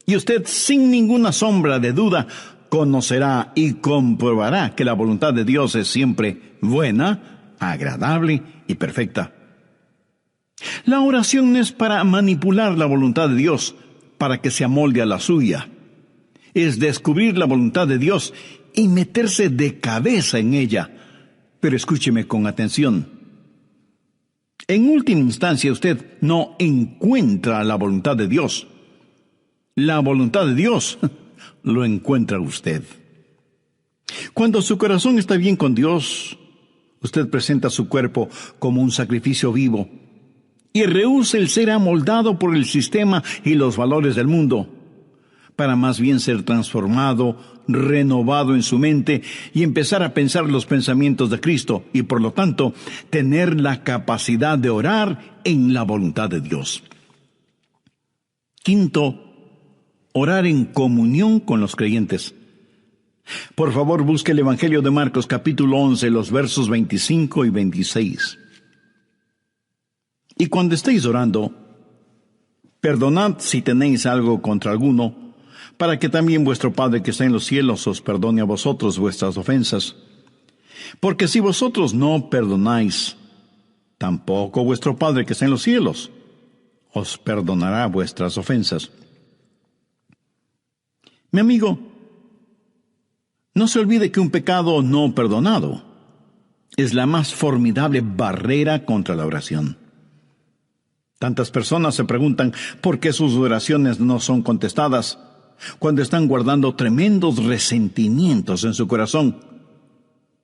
Y usted, sin ninguna sombra de duda, conocerá y comprobará que la voluntad de Dios es siempre buena, agradable y perfecta. La oración no es para manipular la voluntad de Dios, para que se amolde a la suya. Es descubrir la voluntad de Dios y meterse de cabeza en ella. Pero escúcheme con atención. En última instancia, usted no encuentra la voluntad de Dios. La voluntad de Dios lo encuentra usted. Cuando su corazón está bien con Dios, usted presenta su cuerpo como un sacrificio vivo y rehúsa el ser amoldado por el sistema y los valores del mundo, para más bien ser transformado, renovado en su mente y empezar a pensar los pensamientos de Cristo y, por lo tanto, tener la capacidad de orar en la voluntad de Dios. Quinto, orar en comunión con los creyentes. Por favor, busque el Evangelio de Marcos, capítulo 11, los versos 25 y 26. Y cuando estéis orando, perdonad si tenéis algo contra alguno, para que también vuestro Padre que está en los cielos os perdone a vosotros vuestras ofensas. Porque si vosotros no perdonáis, tampoco vuestro Padre que está en los cielos os perdonará vuestras ofensas. Mi amigo, no se olvide que un pecado no perdonado es la más formidable barrera contra la oración. Tantas personas se preguntan por qué sus oraciones no son contestadas cuando están guardando tremendos resentimientos en su corazón.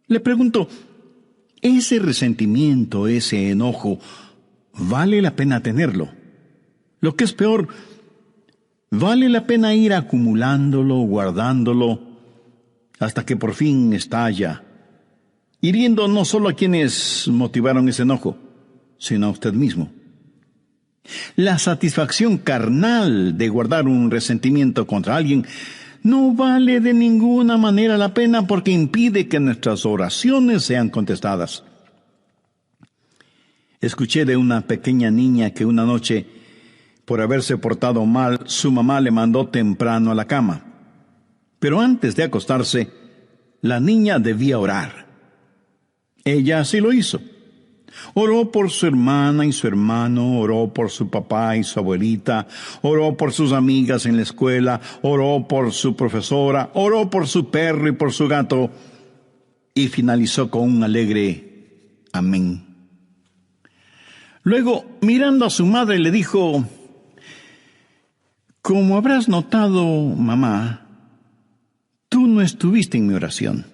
Le pregunto, ¿ese resentimiento, ese enojo, vale la pena tenerlo? Lo que es peor, ¿vale la pena ir acumulándolo, guardándolo, hasta que por fin estalla, hiriendo no solo a quienes motivaron ese enojo, sino a usted mismo? La satisfacción carnal de guardar un resentimiento contra alguien no vale de ninguna manera la pena, porque impide que nuestras oraciones sean contestadas. Escuché de una pequeña niña que una noche, por haberse portado mal, su mamá le mandó temprano a la cama. Pero antes de acostarse, la niña debía orar. Ella así lo hizo. Oró por su hermana y su hermano, oró por su papá y su abuelita, oró por sus amigas en la escuela, oró por su profesora, oró por su perro y por su gato, y finalizó con un alegre amén. Luego, mirando a su madre, le dijo: como habrás notado, mamá, tú no estuviste en mi oración.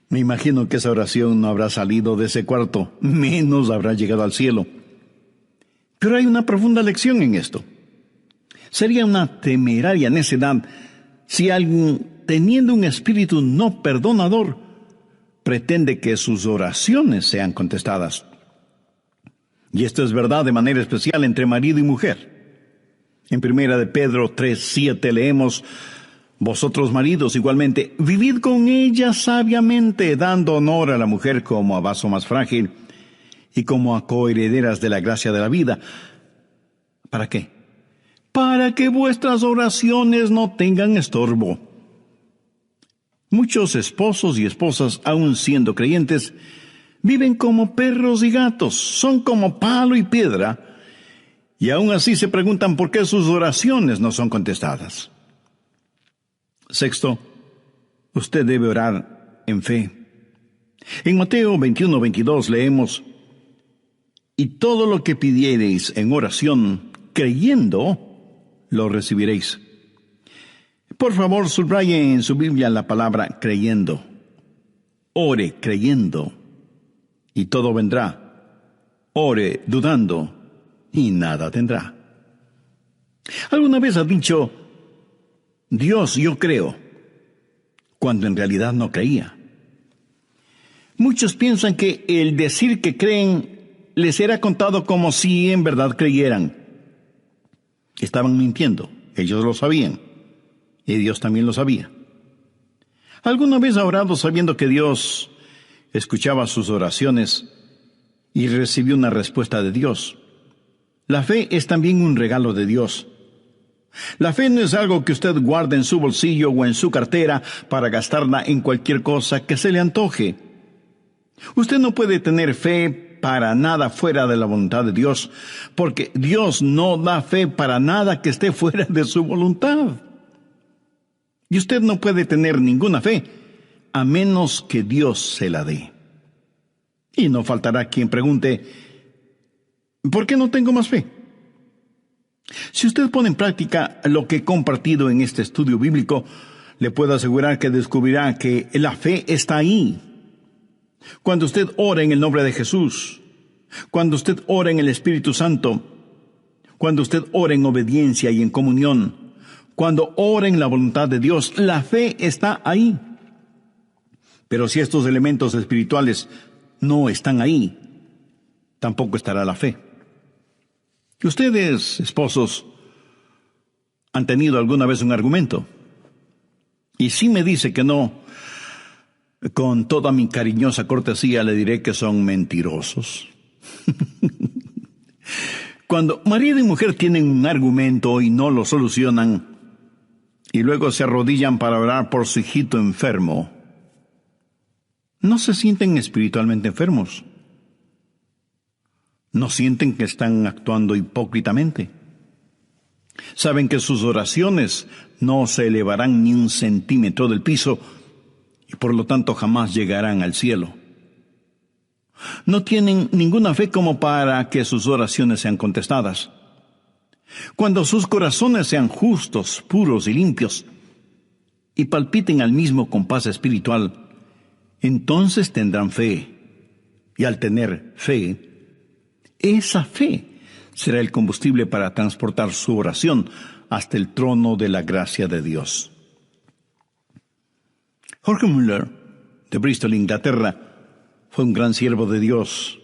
Me imagino que esa oración no habrá salido de ese cuarto, menos habrá llegado al cielo. Pero hay una profunda lección en esto. Sería una temeraria necedad si alguien, teniendo un espíritu no perdonador, pretende que sus oraciones sean contestadas. Y esto es verdad de manera especial entre marido y mujer. En 1 de Pedro 3:7 leemos: vosotros maridos igualmente, vivid con ella sabiamente, dando honor a la mujer como a vaso más frágil y como a coherederas de la gracia de la vida. ¿Para qué? Para que vuestras oraciones no tengan estorbo. Muchos esposos y esposas, aun siendo creyentes, viven como perros y gatos, son como palo y piedra, y aún así se preguntan por qué sus oraciones no son contestadas. Sexto, usted debe orar en fe. En Mateo 21:22 leemos: y todo lo que pidiereis en oración, creyendo, lo recibiréis. Por favor, subraye en su Biblia la palabra creyendo. Ore creyendo, y todo vendrá. Ore dudando, y nada tendrá. ¿Alguna vez ha dicho: Dios, yo creo, cuando en realidad no creía? Muchos piensan que el decir que creen les será contado como si en verdad creyeran. Estaban mintiendo, ellos lo sabían, y Dios también lo sabía. ¿Alguna vez ha orado sabiendo que Dios escuchaba sus oraciones y recibió una respuesta de Dios. La fe es también un regalo de Dios. La fe no es algo que usted guarde en su bolsillo o en su cartera para gastarla en cualquier cosa que se le antoje. Usted no puede tener fe para nada fuera de la voluntad de Dios, porque Dios no da fe para nada que esté fuera de su voluntad. Y usted no puede tener ninguna fe a menos que Dios se la dé. Y no faltará quien pregunte, ¿por qué no tengo más fe? Si usted pone en práctica lo que he compartido en este estudio bíblico, le puedo asegurar que descubrirá que la fe está ahí. Cuando usted ora en el nombre de Jesús, cuando usted ora en el Espíritu Santo, cuando usted ora en obediencia y en comunión, cuando ora en la voluntad de Dios, la fe está ahí. Pero si estos elementos espirituales no están ahí, tampoco estará la fe. Ustedes, esposos, han tenido alguna vez un argumento. Y si me dice que no, con toda mi cariñosa cortesía le diré que son mentirosos. Cuando marido y mujer tienen un argumento y no lo solucionan, y luego se arrodillan para orar por su hijito enfermo, no se sienten espiritualmente enfermos. No sienten que están actuando hipócritamente. Saben que sus oraciones no se elevarán ni un centímetro del piso y por lo tanto jamás llegarán al cielo. No tienen ninguna fe como para que sus oraciones sean contestadas. Cuando sus corazones sean justos, puros y limpios y palpiten al mismo compás espiritual, entonces tendrán fe. Y al tener fe, esa fe será el combustible para transportar su oración hasta el trono de la gracia de Dios. Jorge Muller, de Bristol, Inglaterra, fue un gran siervo de Dios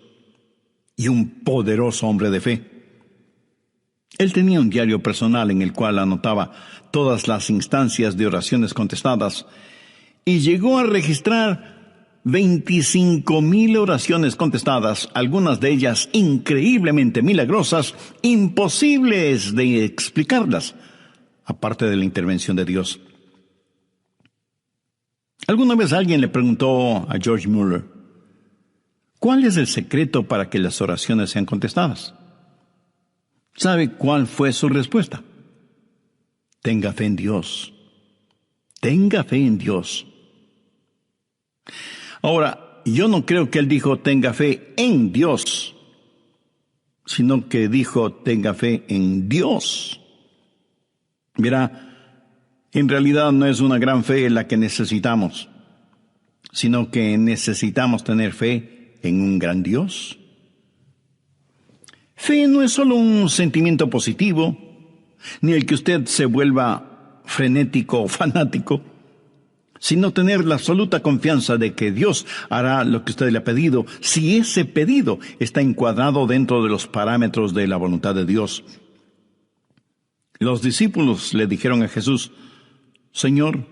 y un poderoso hombre de fe. Él tenía un diario personal en el cual anotaba todas las instancias de oraciones contestadas y llegó a registrar 25,000 oraciones contestadas, algunas de ellas increíblemente milagrosas, imposibles de explicarlas, aparte de la intervención de Dios. Alguna vez alguien le preguntó a George Muller, ¿cuál es el secreto para que las oraciones sean contestadas? ¿Sabe cuál fue su respuesta? Tenga fe en Dios. Tenga fe en Dios. Ahora, yo no creo que él dijo tenga fe en Dios, sino que dijo tenga fe en Dios. Mira, en realidad no es una gran fe la que necesitamos, sino que necesitamos tener fe en un gran Dios. Fe no es solo un sentimiento positivo, ni el que usted se vuelva frenético o fanático, sino tener la absoluta confianza de que Dios hará lo que usted le ha pedido, si ese pedido está encuadrado dentro de los parámetros de la voluntad de Dios. Los discípulos le dijeron a Jesús, Señor,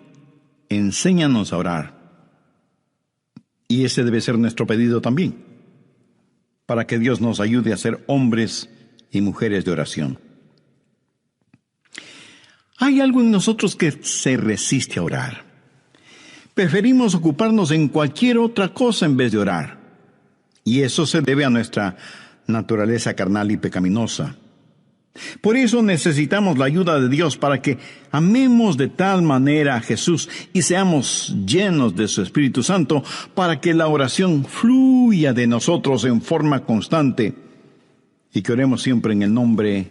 enséñanos a orar. Y ese debe ser nuestro pedido también, para que Dios nos ayude a ser hombres y mujeres de oración. Hay algo en nosotros que se resiste a orar. Preferimos ocuparnos en cualquier otra cosa en vez de orar. Y eso se debe a nuestra naturaleza carnal y pecaminosa. Por eso necesitamos la ayuda de Dios para que amemos de tal manera a Jesús y seamos llenos de su Espíritu Santo para que la oración fluya de nosotros en forma constante y que oremos siempre en el nombre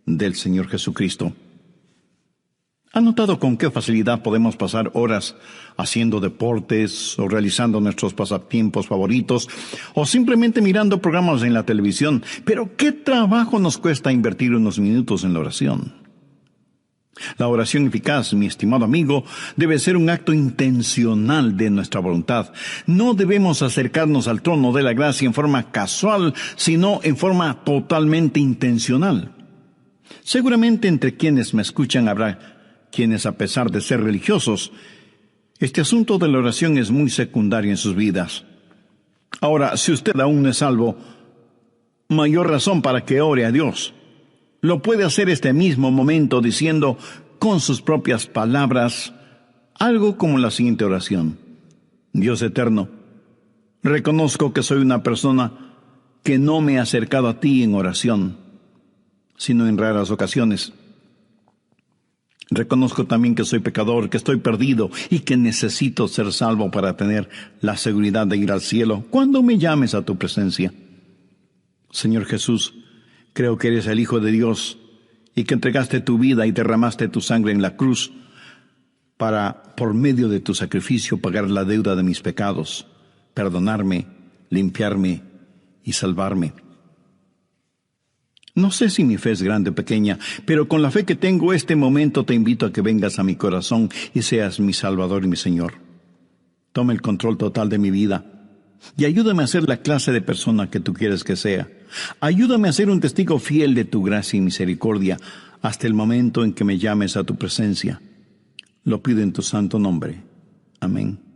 del Señor Jesucristo. ¿Ha notado con qué facilidad podemos pasar horas haciendo deportes o realizando nuestros pasatiempos favoritos o simplemente mirando programas en la televisión? Pero ¿qué trabajo nos cuesta invertir unos minutos en la oración? La oración eficaz, mi estimado amigo, debe ser un acto intencional de nuestra voluntad. No debemos acercarnos al trono de la gracia en forma casual, sino en forma totalmente intencional. Seguramente entre quienes me escuchan habrá quienes, a pesar de ser religiosos, este asunto de la oración es muy secundario en sus vidas. Ahora, si usted aún no es salvo, mayor razón para que ore a Dios. Lo puede hacer este mismo momento diciendo con sus propias palabras algo como la siguiente oración: Dios eterno, reconozco que soy una persona que no me he acercado a ti en oración, sino en raras ocasiones. Reconozco también que soy pecador, que estoy perdido y que necesito ser salvo para tener la seguridad de ir al cielo cuando me llames a tu presencia. Señor Jesús, creo que eres el Hijo de Dios y que entregaste tu vida y derramaste tu sangre en la cruz para, por medio de tu sacrificio, pagar la deuda de mis pecados, perdonarme, limpiarme y salvarme. No sé si mi fe es grande o pequeña, pero con la fe que tengo este momento te invito a que vengas a mi corazón y seas mi Salvador y mi Señor. Toma el control total de mi vida y ayúdame a ser la clase de persona que tú quieres que sea. Ayúdame a ser un testigo fiel de tu gracia y misericordia hasta el momento en que me llames a tu presencia. Lo pido en tu santo nombre. Amén.